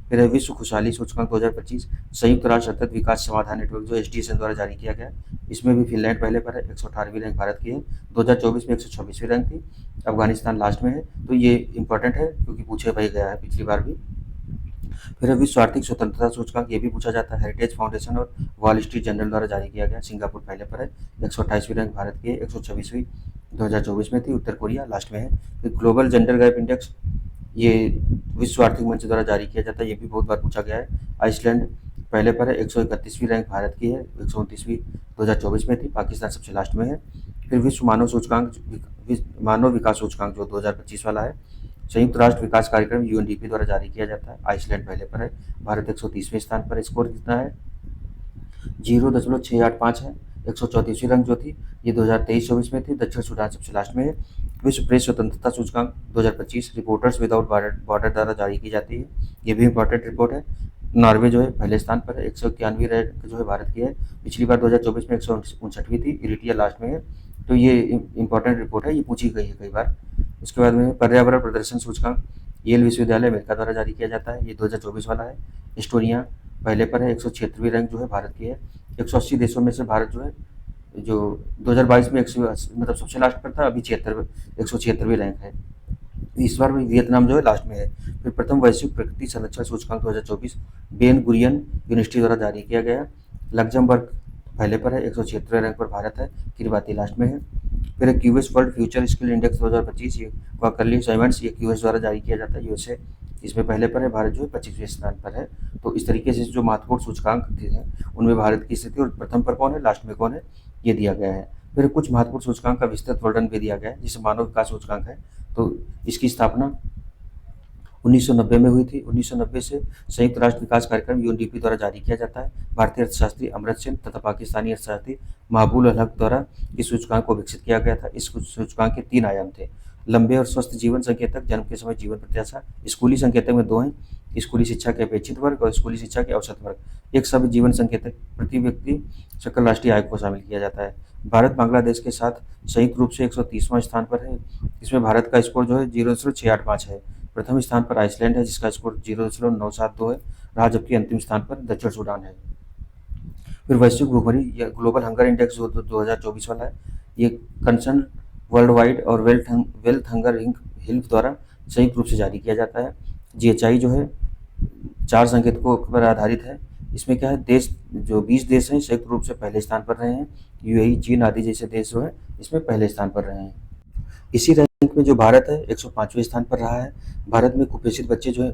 फिर है विश्व खुशहाली सूचकांक 2025 संयुक्त राष्ट्र सतत विकास समाधान नेटवर्क जो SDSN द्वारा जारी किया गया, इसमें भी फिनलैंड पहले पर है, 118वीं रैंक भारत की है। 2024 में 126वीं रैंक थी। अफगानिस्तान लास्ट में है। तो ये इंपॉर्टेंट है क्योंकि पूछे भाई गया है पिछली बार भी। फिर विश्व आर्थिक स्वतंत्रता सूचकांक ये भी पूछा जाता है। हेरिटेज फाउंडेशन और वॉल स्ट्रीट जर्नल द्वारा जारी किया गया। सिंगापुर पहले पर है, 128वीं रैंक भारत की है। 126वीं 2024 में थी। उत्तर कोरिया लास्ट में है। फिर ग्लोबल जेंडर गैप इंडेक्स ये विश्व आर्थिक मंच द्वारा जारी किया जाता है, ये भी बहुत बार पूछा गया है। आइसलैंड पहले पर है, 131वीं रैंक भारत की है। 129वीं 2024 में थी। पाकिस्तान सबसे लास्ट में है। फिर विश्व मानव विकास सूचकांक जो 2025 वाला है, संयुक्त राष्ट्र विकास कार्यक्रम UNDP द्वारा जारी किया जाता है। आइसलैंड पहले पर है, भारत 130वें स्थान पर। स्कोर कितना है? 0.685 है। 134वीं रैंक जो थी ये 2023-24 में थी। दक्षिण सूडान सबसे लास्ट में है। विश्व प्रेस स्वतंत्रता सूचकांक 2025 रिपोर्टर्स विदाउट बॉर्डर द्वारा जारी की जाती है, ये भी इंपॉर्टेंट रिपोर्ट है। नॉर्वे जो है पहले स्थान पर है, 191वीं रैंक जो है भारत की है। पिछली बार 2024 में 159वीं थी। इरिट्रिया लास्ट में है। तो ये इंपॉर्टेंट रिपोर्ट है, ये पूछी गई है कई बार। उसके बाद में पर्यावरण प्रदर्शन सूचकांक येल विश्वविद्यालय अमेरिका द्वारा जारी किया जाता है, ये 2024 वाला है। एस्टोनिया पहले पर है, 176वीं रैंक जो है भारत की है। 180 देशों में से भारत जो है जो 2022 में 180 मतलब सबसे लास्ट पर था, अभी 176वीं रैंक है। इस बार भी वियतनाम जो है लास्ट में है। फिर प्रथम वैश्विक प्रकृति संरक्षण सूचकांक 2024 बेन गुरियन यूनिवर्सिटी द्वारा जारी किया गया। लग्जमबर्ग पहले पर है, 176वें रैंक पर भारत है। किरबाती लास्ट में है। फिर QS world future skill index 2025, ये क्वार्टरली असाइनमेंट्स ये QS द्वारा जारी किया जाता है, USA इसमें पहले पर है। भारत जो है 25वें स्थान पर है। तो इस तरीके से जो महत्वपूर्ण सूचकांक हैं उनमें भारत की स्थिति और प्रथम पर कौन है, लास्ट में कौन है, ये दिया गया है। फिर कुछ महत्वपूर्ण सूचकांक का विस्तृत वर्णन भी दिया गया है, जिसे मानव विकास सूचकांक है। तो इसकी स्थापना 1990 में हुई थी। 1990 से संयुक्त राष्ट्र विकास कार्यक्रम UNDP द्वारा जारी किया जाता है। भारतीय अर्थशास्त्री अमर्त्य सेन तथा पाकिस्तानी अर्थशास्त्री महबूब अल हक द्वारा इस सूचकांक को विकसित किया गया था। इस सूचकांक के 3 आयाम थे: लंबे और स्वस्थ जीवन संकेतक, जन्म के समय जीवन प्रत्याशा। स्कूली संकेतक में 2 हैं: स्कूली शिक्षा के अपेक्षित वर्ग और स्कूली शिक्षा के औसत वर्ग। एक सभी जीवन संकेतक प्रति व्यक्ति सकल राष्ट्रीय आय को शामिल किया जाता है। भारत बांग्लादेश के साथ संयुक्त रूप से 130वां स्थान पर है। इसमें भारत का स्कोर जो है 0.685 है। प्रथम स्थान पर आइसलैंड है, जिसका स्कोर 0.972 है रहा, जबकि अंतिम स्थान पर दक्षिण सूडान है। फिर वैश्विक भूखमरी या ग्लोबल हंगर इंडेक्स जो 2024 वाला है, ये कंसर्न वर्ल्ड वाइड और वेल्थ हंगर हेल्प द्वारा संयुक्त रूप से जारी किया जाता है। GHI जो है 4 संकेतकों पर आधारित है। इसमें क्या है, देश जो 20 देश हैं संयुक्त रूप से पहले स्थान पर रहे हैं। UAE, चीन आदि जैसे देश जो है इसमें पहले स्थान पर रहे हैं। इसी रैंक में जो भारत है 105वें स्थान पर रहा है। भारत में कुपोषित बच्चे जो हैं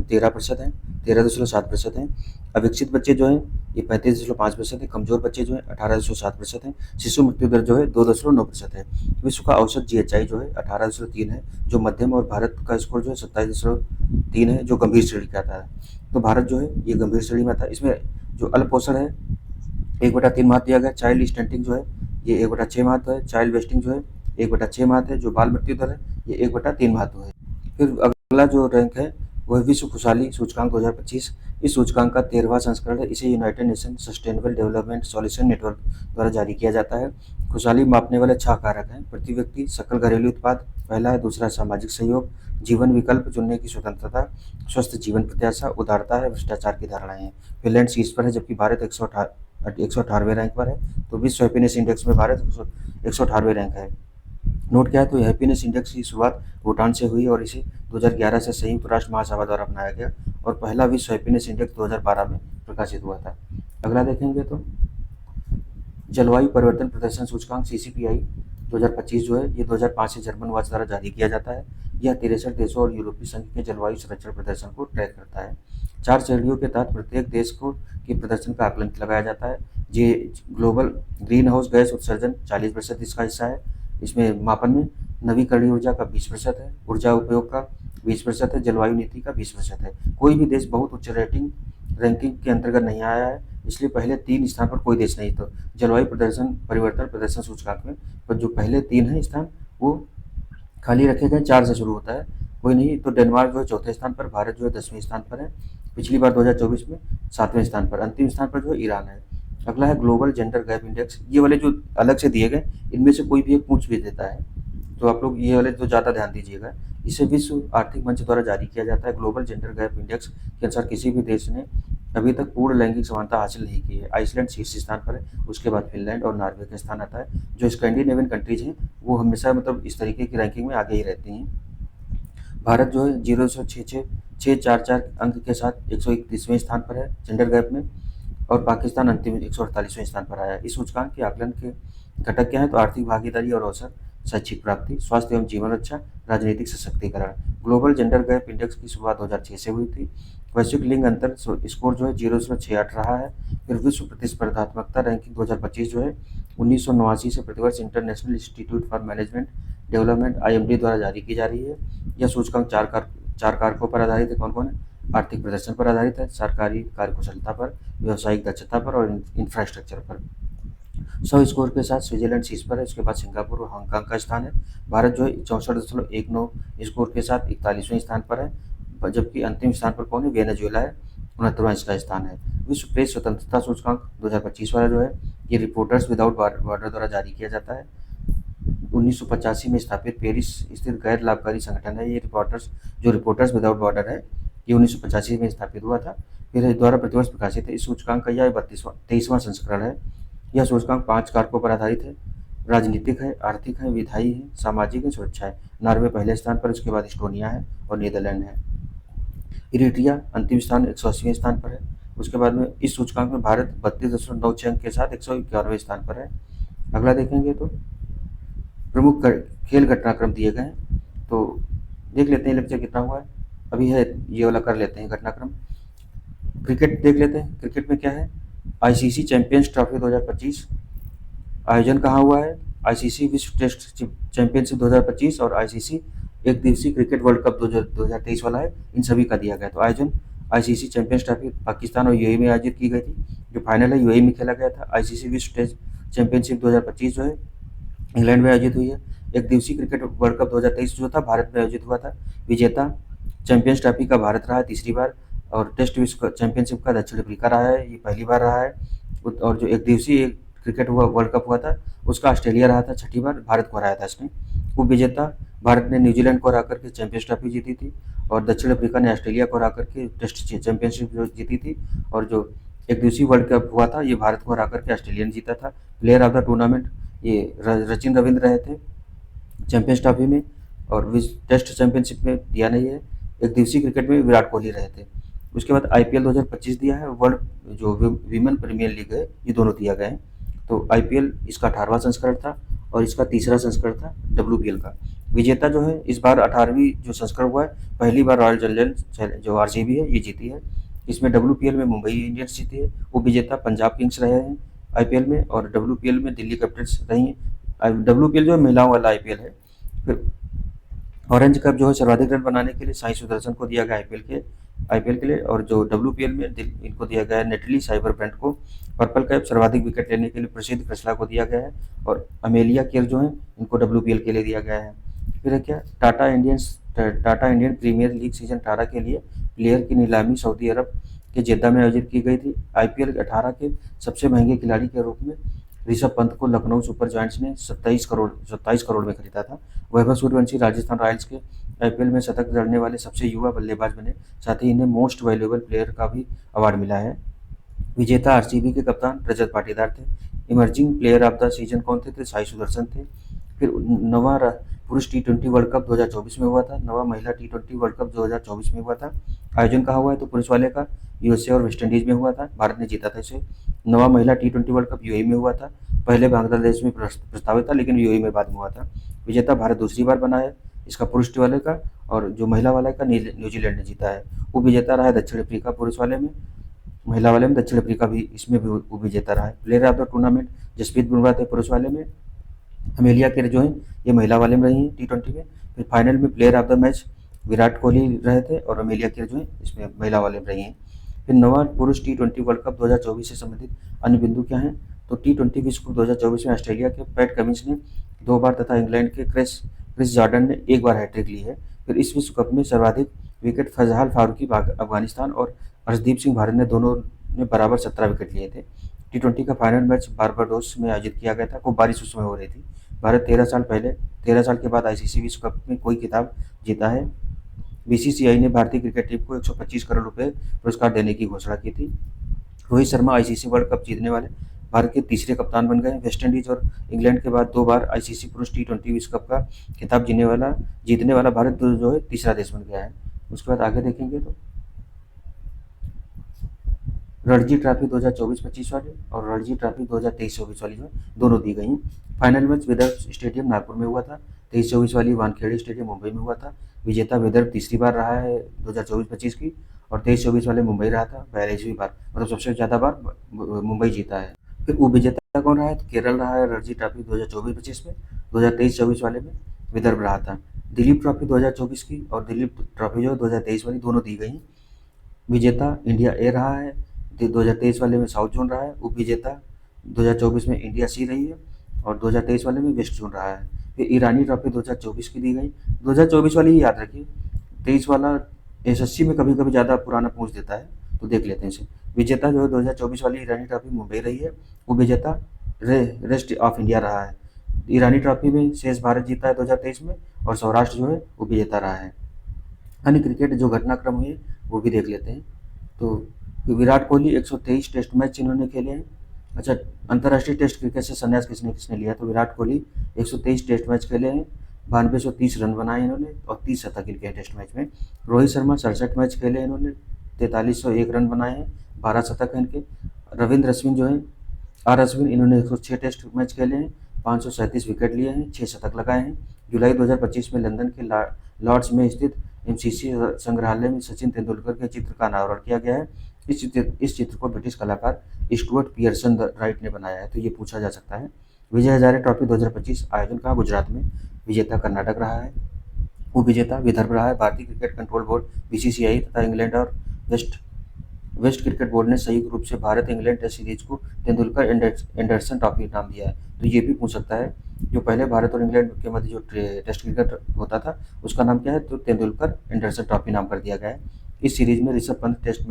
13% हैं, 13.7% हैं। अविकसित बच्चे जो हैं ये 35.5% हैं। कमजोर बच्चे जो हैं 18.7% हैं। शिशु मृत्यु दर जो है 2.9% है। विश्व का औसत GHI जो है 18.3 है, जो मध्यम, और भारत का स्कोर जो है 27.3 है, जो गंभीर श्रेणी का आता है। तो भारत जो है ये गंभीर श्रेणी में आता है। इसमें जो अल्पोषण है 1/3 महत्व दिया गया। चाइल्ड स्टंटिंग जो है ये 1/6 महत्व है। चाइल्ड वेस्टिंग जो है 1/6 महत्व है। जो बाल मृत्यु दर है ये 1/3 महत्व है। फिर अगला जो रैंक है वह विश्व खुशहाली सूचकांक 2025। इस सूचकांक का 13वां संस्करण है। इसे United nation sustainable development solution network द्वारा जारी किया जाता है। खुशहाली मापने वाले 6 कारक हैं: प्रति व्यक्ति सकल घरेलू उत्पाद पहला है, दूसरा सामाजिक सहयोग, जीवन विकल्प चुनने की स्वतंत्रता, स्वस्थ जीवन प्रत्याशा, उदारता है, भ्रष्टाचार की धारणाएं हैं। फिनलैंड शीर्ष पर है, जबकि भारत 118वें रैंक पर है। तो विश्व हैप्पीनेस इंडेक्स में भारत 118वें रैंक है। नोट क्या है, तो हैप्पीनेस इंडेक्स की शुरुआत भूटान से हुई और इसे 2011 से संयुक्त राष्ट्र महासभा द्वारा बनाया गया और पहला विश्व हैप्पीनेस इंडेक्स 2012 में प्रकाशित हुआ था। अगला देखेंगे तो जलवायु परिवर्तन प्रदर्शन सूचकांक CCPI 2025 जो है ये 2005 से जर्मन वाच द्वारा जारी किया जाता है। यह 63 देशों और यूरोपीय संघ के जलवायु संरक्षण प्रदर्शन को ट्रैक करता है। 4 श्रेणियों के तहत प्रत्येक देश को के प्रदर्शन का आकलन लगाया जाता है। ये ग्लोबल ग्रीन हाउस गैस उत्सर्जन 40% इसका हिस्सा है। इसमें मापन में नवीकरणीय ऊर्जा का 20% है, ऊर्जा उपयोग का 20% है, जलवायु नीति का 20% है। कोई भी देश बहुत उच्च रैंकिंग के अंतर्गत नहीं आया है, इसलिए पहले 3 स्थान पर कोई देश नहीं। तो जलवायु परिवर्तन प्रदर्शन सूचकांक में पर जो पहले 3 हैं स्थान वो खाली रखे गए, 4 से शुरू होता है, कोई नहीं। तो डेनमार्क जो है 4थे स्थान पर, भारत जो है 10वें स्थान पर है, पिछली बार 2024 में 7वें स्थान पर, अंतिम स्थान पर जो है ईरान है। अगला है ग्लोबल जेंडर गैप इंडेक्स। ये वाले जो अलग से दिए गए इनमें से कोई भी एक पूछ भी देता है, तो आप लोग ये वाले तो ज़्यादा ध्यान दीजिएगा। इसे विश्व आर्थिक मंच द्वारा जारी किया जाता है। ग्लोबल जेंडर गैप इंडेक्स के अनुसार किसी भी देश ने अभी तक पूर्ण लैंगिक समानता हासिल नहीं की है। आइसलैंड शीर्ष स्थान पर है, उसके बाद फिनलैंड और नॉर्वे का स्थान आता है। जो स्कैंडिनेवियन कंट्रीज हैं वो हमेशा मतलब इस तरीके की रैंकिंग में आगे ही रहती हैं। भारत जो है 0.644 अंक के साथ 131वें स्थान पर है जेंडर गैप में, और पाकिस्तान अंतिम 148वें स्थान पर आया है। इस सूचकांक के आकलन के घटक क्या है, तो आर्थिक भागीदारी और अवसर, शैक्षिक प्राप्ति, स्वास्थ्य एवं जीवन रक्षा, राजनीतिक सशक्तिकरण। ग्लोबल जेंडर गैप इंडेक्स की शुरुआत 2006 से हुई थी। वैश्विक लिंग अंतर स्कोर जो है 0.68 रहा है। फिर विश्व प्रतिस्पर्धात्मकता रैंकिंग 2025 जो है 1989 से प्रतिवर्ष international institute for management development IMD द्वारा जारी की जा रही है। यह सूचकांक चार कारकों पर आधारित है। कौन कौन है? आर्थिक प्रदर्शन पर आधारित है, सरकारी कार्यकुशलता पर, व्यावसायिक दक्षता पर और इंफ्रास्ट्रक्चर पर। 100 स्कोर के साथ स्विट्जरलैंड शीर्ष पर है, उसके बाद सिंगापुर और हांगकांग का स्थान है। भारत जो है 64.19 स्कोर के साथ 41वें स्थान पर है, जबकि अंतिम स्थान पर कौन है? वेनेजुएला है, 69वां इसका स्थान है। विश्व प्रेस स्वतंत्रता सूचकांक 2025 वाला जो है ये रिपोर्टर्स विदाउट बॉर्डर द्वारा जारी किया जाता है। 1985 में स्थापित पेरिस स्थित गैर लाभकारी संगठन है ये रिपोर्टर्स विदाउट बॉर्डर है, ये 1985 में स्थापित हुआ था, फिर द्वारा प्रतिवर्ष प्रकाशित है। इस सूचकांक का यह 23वां संस्करण है। यह सूचकांक 5 कारकों पर आधारित है, राजनीतिक है, आर्थिक है, विधायी है, सामाजिक है, सुरक्षा है। नॉर्वे पहले स्थान पर, उसके बाद एस्टोनिया है और नीदरलैंड है। इरिट्रिया अंतिम स्थान 180वें स्थान पर है। उसके बाद में इस सूचकांक में भारत 32.96 अंक के साथ 151वें स्थान पर है। अगला देखेंगे तो प्रमुख खेल घटनाक्रम दिए गए हैं, तो देख लेते हैं लेक्चर कितना हुआ है। अभी है ये वाला कर लेते हैं घटनाक्रम। क्रिकेट देख लेते हैं। क्रिकेट में क्या है? ICC चैंपियंस ट्रॉफी 2025 आयोजन कहाँ हुआ है? ICC विश्व टेस्ट चैंपियनशिप 2025 और ICC एक दिवसीय क्रिकेट वर्ल्ड कप 2023 वाला है, इन सभी का दिया गया। तो आयोजन ICC चैंपियंस ट्रॉफी पाकिस्तान और UAE में आयोजित की गई थी। जो फाइनल है UAE में खेला गया था। ICC विश्व टेस्ट चैंपियनशिप 2025 जो है इंग्लैंड में आयोजित हुई है। एक दिवसीय क्रिकेट वर्ल्ड कप 2023 जो था भारत में आयोजित हुआ था। विजेता चैंपियंस ट्रॉफी का भारत रहा है तीसरी बार, और टेस्ट विश्व चैंपियनशिप का दक्षिण अफ्रीका रहा है, ये पहली बार रहा है। और जो एक दिवसीय क्रिकेट वर्ल्ड कप हुआ था उसका ऑस्ट्रेलिया रहा था छठी बार, भारत को हराया था इसने। उप विजेता भारत ने न्यूजीलैंड को हरा करके चैंपियंस ट्रॉफी जीती थी, और दक्षिण अफ्रीका ने ऑस्ट्रेलिया को हरा करके टेस्ट चैंपियनशिप जो जीती थी। और जो एक दिवसीय वर्ल्ड कप हुआ था ये भारत को हरा करके ऑस्ट्रेलिया ने जीता था। प्लेयर ऑफ द टूर्नामेंट ये सचिन रविंद्र रहे थे चैंपियंस ट्रॉफी में, और टेस्ट चैंपियनशिप में दिया नहीं है। एक दिवसीय क्रिकेट में विराट कोहली रहे थे। उसके बाद IPL 2025 दिया है, वर्ल्ड जो वीमेन प्रीमियर लीग है ये दोनों दिया गए हैं। तो IPL इसका 18वां संस्करण था और इसका तीसरा संस्करण था WPL का। विजेता जो है इस बार 18वीं जो संस्करण हुआ है, पहली बार रॉयल चैलेंजर्स जो RCB है ये जीती है। इसमें WPL में मुंबई इंडियंस जीती है। उप विजेता पंजाब किंग्स रहे हैं IPL में, और WPL में दिल्ली कैपिटल्स रही हैं। WPL जो है महिलाओं वाला IPL है। फिर ऑरेंज कप जो है सर्वाधिक रन बनाने के लिए साई सुदर्शन को दिया गया IPL के लिए, और जो WPL में इनको दिया गया है नेटली साइबरब्रैंट को। पर्पल कैप सर्वाधिक विकेट लेने के लिए प्रसिद्ध कृष्णा को दिया गया है, और अमेलिया केर जो है इनको WPL के लिए दिया गया है। फिर है क्या? Tata Indian premier league season 18 के लिए प्लेयर की नीलामी सऊदी अरब के जेद्दा में आयोजित की गई थी। IPL 18 के सबसे महंगे खिलाड़ी के रूप में ऋषभ पंत को लखनऊ सुपर जायंट्स ने 27 करोड़ में खरीदा था। वैभव सूर्यवंशी राजस्थान रॉयल्स के IPL में शतक जड़ने वाले सबसे युवा बल्लेबाज बने, साथ ही इन्हें मोस्ट वैल्यूएबल प्लेयर का भी अवार्ड मिला है। विजेता आरसीबी के कप्तान रजत पाटीदार थे। Emerging player of the season कौन थे? साई सुदर्शन थे। फिर नवा पुरुष टी20 वर्ल्ड कप 2024 में हुआ था। नवा महिला टी20 वर्ल्ड कप 2024 में हुआ था। आयोजन कहाँ हुआ है? तो पुरुष वाले का यूएसए और वेस्ट इंडीज में हुआ था। भारत ने जीता था इसे। नवा महिला टी20 वर्ल्ड कप यूएई में हुआ था। पहले बांग्लादेश में प्रस्तावित था, लेकिन यूएई में बाद में हुआ था। विजेता भारत दूसरी बार बना है इसका पुरुष वाले का, और जो महिला वाला का न्यूजीलैंड ने जीता है। उप विजेता रहा है दक्षिण अफ्रीका पुरुष वाले में। महिला वाले में दक्षिण अफ्रीका भी इसमें भी उप विजेता रहा है। Player of the tournament Jasprit Bumrah थे पुरुष वाले में। अमेलिया केर जो है ये महिला वाले में रही हैं टी20 में। फिर फाइनल में player of the match Virat Kohli रहे थे, और अमेलिया केर जो है इसमें महिला वाले में रही हैं। फिर नवा पुरुष टी20 वर्ल्ड कप 2024 से संबंधित अन्य बिंदु क्या हैं? तो टी20 विश्व कप 2024 में ऑस्ट्रेलिया के पैट कमिंस ने 2 बार तथा इंग्लैंड के क्रिस जॉर्डन ने 1 बार हैट्रिक ली है। फिर इस विश्व कप में सर्वाधिक विकेट फजहाल फारूकी अफगानिस्तान और अर्शदीप सिंह भारत ने दोनों ने बराबर 17 विकेट लिए थे। टी20 का फाइनल मैच बारबाडोस में आयोजित किया गया था। खूब बारिश उस समय हो रही थी। भारत 13 साल के बाद आईसीसी विश्व कप में कोई खिताब जीता है। बीसीसीआई ने भारतीय क्रिकेट टीम को 125 करोड़ रुपए पुरस्कार देने की घोषणा की थी। Rohit Sharma ICC world cup जीतने वाले भारत के तीसरे कप्तान बन गए। वेस्ट इंडीज और इंग्लैंड के बाद 2 बार आईसीसी पुरुष टी20 विश्व कप का खिताब जीतने वाला भारत जो है तीसरा देश बन गया है। उसके बाद आगे देखेंगे तो रणजी ट्रॉफी 2024-25 वाली और रणजी ट्रॉफी 2023-24 वाली जो दोनों दी गई। Final match Vidarbha stadium Nagpur में हुआ था। 23-24 वाली वानखेड़े स्टेडियम मुंबई में हुआ था। विजेता विदर्भ तीसरी बार रहा है 2024-25 की, और 23-24 वाले मुंबई रहा था 42वीं बार, मतलब सबसे ज़्यादा बार मुंबई जीता है। फिर उप विजेता कौन रहा है? तो केरल रहा है रणजी ट्रॉफी 2024-25 में। 2023-24 वाले में विदर्भ रहा था। दिलीप ट्रॉफी 2024 की और दिलीप ट्रॉफी जो 2023 वाली दोनों दी गई। विजेता इंडिया ए रहा है। 2023 वाले में साउथ जोन रहा है। उप विजेता 2024 में इंडिया सी रही है, और 2023 वाले में वेस्ट जोन रहा है। फिर ईरानी ट्रॉफी 2024 की दी गई। 2024 वाली ही याद रखिए, 23 वाला एसएससी में कभी कभी ज़्यादा पुराना पूछ देता है, तो देख लेते हैं इसे। विजेता जो है 2024 वाली ईरानी ट्रॉफी मुंबई रही है। उप विजेता रेस्ट ऑफ इंडिया रहा है। ईरानी ट्रॉफी में शेष भारत जीता है 2023 में, और सौराष्ट्र जो है उप विजेता रहा है। अन्य क्रिकेट जो घटनाक्रम हुए वो भी देख लेते हैं। तो विराट कोहली 123 टेस्ट मैच इन्होंने खेले हैं। अच्छा, अंतर्राष्ट्रीय टेस्ट क्रिकेट से संन्यास किसने किसने लिया? तो विराट कोहली 123 टेस्ट मैच खेले हैं, 9230 रन बनाए इन्होंने, और 30 शतक इनके टेस्ट मैच में। रोहित शर्मा 67 मैच खेले हैं इन्होंने, 4301 रन बनाए हैं, 12 शतक हैं इनके। रविंद्र अश्विन जो है अश्विन, इन्होंने 106 टेस्ट मैच खेले हैं, 537 विकेट लिए हैं, 6 शतक लगाए हैं। जुलाई 2025 में लंदन के लॉर्ड्स में स्थित एमसीसी संग्रहालय में सचिन तेंदुलकर के चित्र का अनावरण किया गया है। इस चित्र को ब्रिटिश कलाकार स्टुअर्ट पियर्सन राइट ने बनाया है। तो ये पूछा जा सकता है। विजय हजारे ट्रॉफी 2025 आयोजन कहाँ? गुजरात में। विजेता कर्नाटक रहा है। उप विजेता विदर्भ रहा है। भारतीय क्रिकेट कंट्रोल बोर्ड बीसीसीआई तथा इंग्लैंड और वेस्ट क्रिकेट बोर्ड ने संयुक्त रूप से भारत इंग्लैंड टेस्ट सीरीज को तेंदुलकर एंडरसन ट्रॉफी नाम दिया है। तो ये भी पूछ सकता है, जो पहले भारत और इंग्लैंड के मध्य जो टेस्ट क्रिकेट होता था उसका नाम क्या है? तो तेंदुलकर एंडरसन ट्रॉफी नाम कर दिया गया है। इस सीरीज में ऋषभ पंत टेस्ट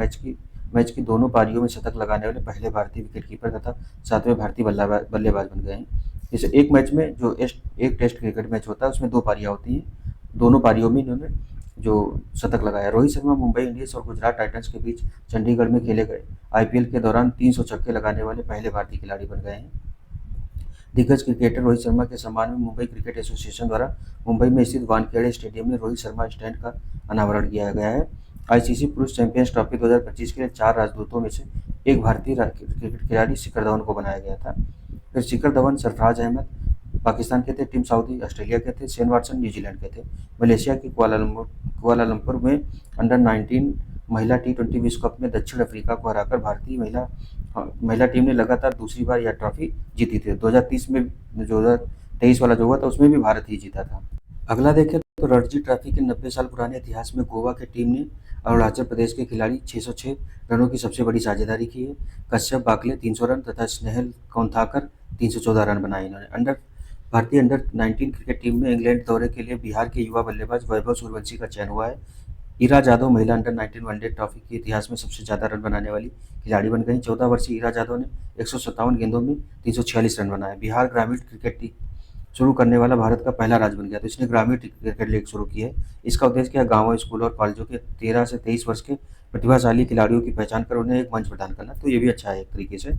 मैच की दोनों पारियों में शतक लगाने वाले पहले भारतीय विकेटकीपर तथा 7वें भारतीय बल्लेबाज बन गए हैं। जैसे एक मैच में जो एक टेस्ट क्रिकेट मैच होता है उसमें 2 पारियां होती हैं, दोनों पारियों में इन्होंने जो शतक लगाया। रोहित शर्मा मुंबई इंडियंस और गुजरात टाइटंस के बीच चंडीगढ़ में खेले गए आईपीएल के दौरान 300 छक्के लगाने वाले पहले भारतीय खिलाड़ी बन गए हैं। दिग्गज क्रिकेटर रोहित शर्मा के सम्मान में मुंबई क्रिकेट एसोसिएशन द्वारा मुंबई में स्थित वानखेड़े स्टेडियम में रोहित शर्मा स्टैंड का अनावरण किया गया है। आईसीसी पुरुष चैंपियंस ट्रॉफी 2025 के लिए 4 राजदूतों में से एक भारतीय क्रिकेट खिलाड़ी शिखर धवन को बनाया गया था। फिर शिखर धवन सरफराज अहमद पाकिस्तान के थे, टिम साउदी ऑस्ट्रेलिया के थे, शेन वाटसन न्यूजीलैंड के थे। मलेशिया के कुआलालंपुर में अंडर 19 महिला टी20 विश्व कप में दक्षिण अफ्रीका को हराकर भारतीय महिला टीम ने लगातार दूसरी बार यह ट्रॉफी जीती थी। 2023 वाला जो हुआ था उसमें भी भारत ही जीता था। अगला देखें तो रणजी ट्रॉफी के 90 साल पुराने इतिहास में गोवा की टीम ने अरुणाचल प्रदेश के खिलाड़ी 606 रनों की सबसे बड़ी साझेदारी की है। कश्यप बाकले 300 रन तथा स्नेहल कौंथाकर 314 रन बनाए इन्होंने। भारतीय अंडर 19 क्रिकेट टीम में इंग्लैंड दौरे के लिए बिहार के युवा बल्लेबाज वैभव सूर्यवंशी का चयन हुआ है। ईरा जादव महिला अंडर 19 वनडे ट्रॉफी के इतिहास में सबसे ज़्यादा रन बनाने वाली खिलाड़ी बन गई। 14 वर्षीय ईरा जादव ने 157 गेंदों में 346 रन बनाए। बिहार ग्रामीण क्रिकेट लीग शुरू करने वाला भारत का पहला राज्य बन गया। तो इसने ग्रामीण क्रिकेट लीग शुरू की है। इसका उद्देश्य क्या है? गाँवों, स्कूलों और कॉलेजों के 13 से 23 वर्ष के प्रतिभाशाली खिलाड़ियों की पहचान कर उन्हें एक मंच प्रदान करना, तो ये भी अच्छा है एक तरीके से।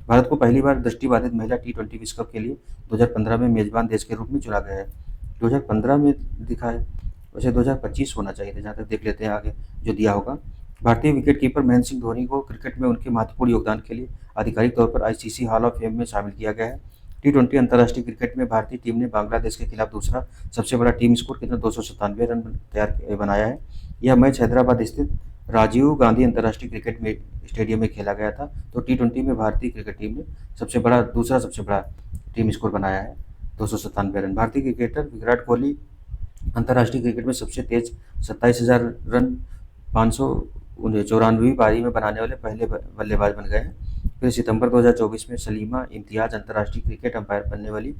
भारत को पहली बार दृष्टिबाधित महिला T20 विश्व कप के लिए 2015 में मेजबान देश के रूप में चुना गया है। 2015 में दिखा है, वैसे 2025 होना चाहिए था, जहाँ तक देख लेते हैं आगे जो दिया होगा। भारतीय विकेटकीपर महेंद्र सिंह धोनी को क्रिकेट में उनके महत्वपूर्ण योगदान के लिए आधिकारिक तौर पर ICC हॉल ऑफ फेम में शामिल किया गया है। T20 अंतर्राष्ट्रीय क्रिकेट में भारतीय टीम ने बांग्लादेश के खिलाफ दूसरा सबसे बड़ा टीम स्कोर कितना 297 रन बनाया है। यह मैच हैदराबाद स्थित राजीव गांधी अंतर्राष्ट्रीय क्रिकेट में स्टेडियम में खेला गया था। तो T20 में भारतीय क्रिकेट टीम ने दूसरा सबसे बड़ा टीम स्कोर बनाया है 297 रन। भारतीय क्रिकेटर विराट कोहली अंतर्राष्ट्रीय क्रिकेट में सबसे तेज 27,000 रन 594वीं पारी में बनाने वाले पहले बल्लेबाज बन गए हैं। फिर सितंबर 2024 में सलीमा इम्तियाज अंतर्राष्ट्रीय क्रिकेट अंपायर बनने वाली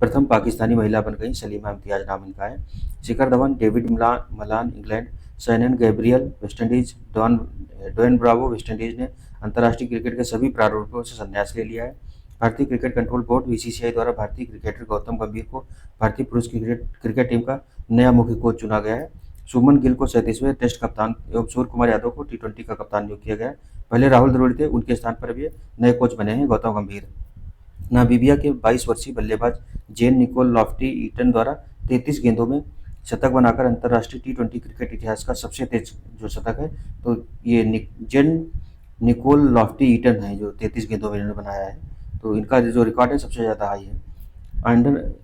प्रथम पाकिस्तानी महिला बन गई। सलीमा इम्तियाज नाम इनका है। Shikhar Dhawan, David Malan England, Shannon Gabriel West Indies, Dwayne Bravo West Indies ने अंतर्राष्ट्रीय क्रिकेट के सभी प्रारूपों से संन्यास ले लिया है। भारतीय क्रिकेट कंट्रोल बोर्ड BCCI द्वारा भारतीय क्रिकेटर गौतम गंभीर को भारतीय पुरुष क्रिकेट टीम का नया मुख्य कोच चुना गया है। शुभमन गिल को 37वें टेस्ट कप्तान एवं सूर्य कुमार यादव को T20 का कप्तान नियुक्त किया गया है। पहले राहुल द्रविड़ थे, उनके स्थान पर अब ये नए कोच बने हैं गौतम गंभीर। नामीबिया के 22 वर्षीय बल्लेबाज जेन निकोल लॉफ्टी ईटन द्वारा 33 गेंदों में शतक बनाकर अंतर्राष्ट्रीय T20 क्रिकेट इतिहास का सबसे तेज जो शतक है, तो ये जेन निकोल लॉफ्टी ईटन है जो 33 गेंदों में इन्होंने बनाया है। तो इनका जो रिकॉर्ड है सबसे ज़्यादा हाई है।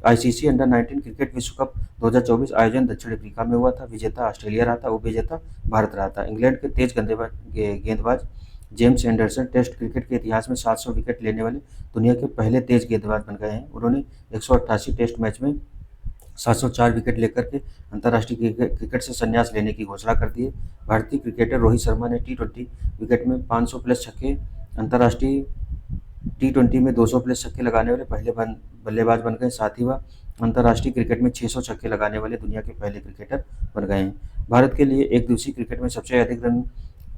ICC अंडर 19 क्रिकेट विश्व कप 2024 आयोजन दक्षिण अफ्रीका में हुआ था। विजेता ऑस्ट्रेलिया रहा था, उपविजेता भारत रहा था। इंग्लैंड के तेज गेंदबाज जेम्स एंडरसन टेस्ट क्रिकेट के इतिहास में 700 विकेट लेने वाले दुनिया के पहले तेज गेंदबाज बन गए हैं। उन्होंने 188 टेस्ट मैच में 704 विकेट लेकर के अंतर्राष्ट्रीय क्रिकेट से संन्यास लेने की घोषणा कर दी है। भारतीय क्रिकेटर रोहित शर्मा ने T20 विकेट में 500 प्लस छक्के, अंतर्राष्ट्रीय T20 में 200 प्लस छक्के लगाने वाले पहले बल्लेबाज बन गए। साथ ही वह अंतर्राष्ट्रीय क्रिकेट में 600 छक्के लगाने वाले दुनिया के पहले क्रिकेटर बन गए हैं। भारत के लिए एक दिवसीय क्रिकेट में सबसे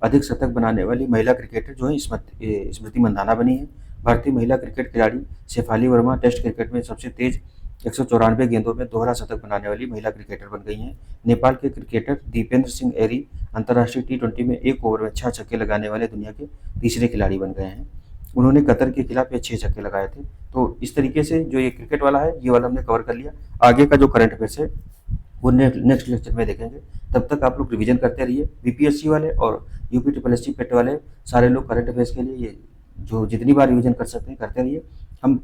अधिक शतक बनाने वाली महिला क्रिकेटर जो है स्मृति मंधाना बनी है। भारतीय महिला क्रिकेट खिलाड़ी शेफाली वर्मा टेस्ट क्रिकेट में सबसे तेज 194 गेंदों में दोहरा शतक बनाने वाली महिला क्रिकेटर बन गई हैं। नेपाल के क्रिकेटर दीपेंद्र सिंह एरी अंतर्राष्ट्रीय T20 में एक ओवर में 6 छक्के लगाने वाले दुनिया के तीसरे खिलाड़ी बन गए हैं। उन्होंने कतर के खिलाफ ये 6 छक्के लगाए थे। तो इस तरीके से जो ये क्रिकेट वाला है ये वाला हमने कवर कर लिया। आगे का जो करंट अफेयर्स है वो नेक्स्ट लेक्चर में देखेंगे। तब तक आप लोग रिवीजन करते रहिए। BPSC वाले और UPSSC पेट वाले सारे लोग करंट अफेयर्स के लिए ये जो जितनी बार रिवीजन कर सकते हैं करते रहिए। हम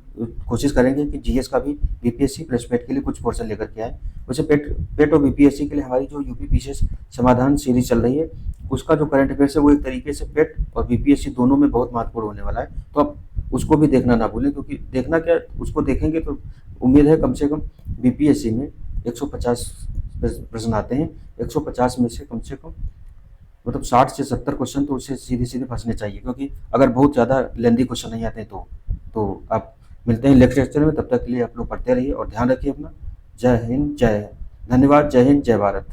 कोशिश करेंगे कि GS का भी BPSC प्लस पेट के लिए कुछ पोर्शन लेकर के आए। वैसे पेट और BPSC के लिए हमारी जो UP PCS समाधान सीरीज चल रही है उसका जो करंट अफेयर्स है वो एक तरीके से पेट और BPSC दोनों में बहुत महत्वपूर्ण होने वाला है। तो आप उसको भी देखना ना भूलें, क्योंकि देखना क्या, उसको देखेंगे तो उम्मीद है कम से कम BPSC में 150 प्रश्न आते हैं। 150 में से कम मतलब 60 से 70 क्वेश्चन तो उससे सीधे फंसने चाहिए, क्योंकि अगर बहुत ज़्यादा लेंदी क्वेश्चन नहीं आते हैं तो आप मिलते हैं नेक्स्ट लेक्चर में। तब तक के लिए आप लोग पढ़ते रहिए और ध्यान रखिए अपना। जय हिंद, धन्यवाद। जय हिंद, जय भारत।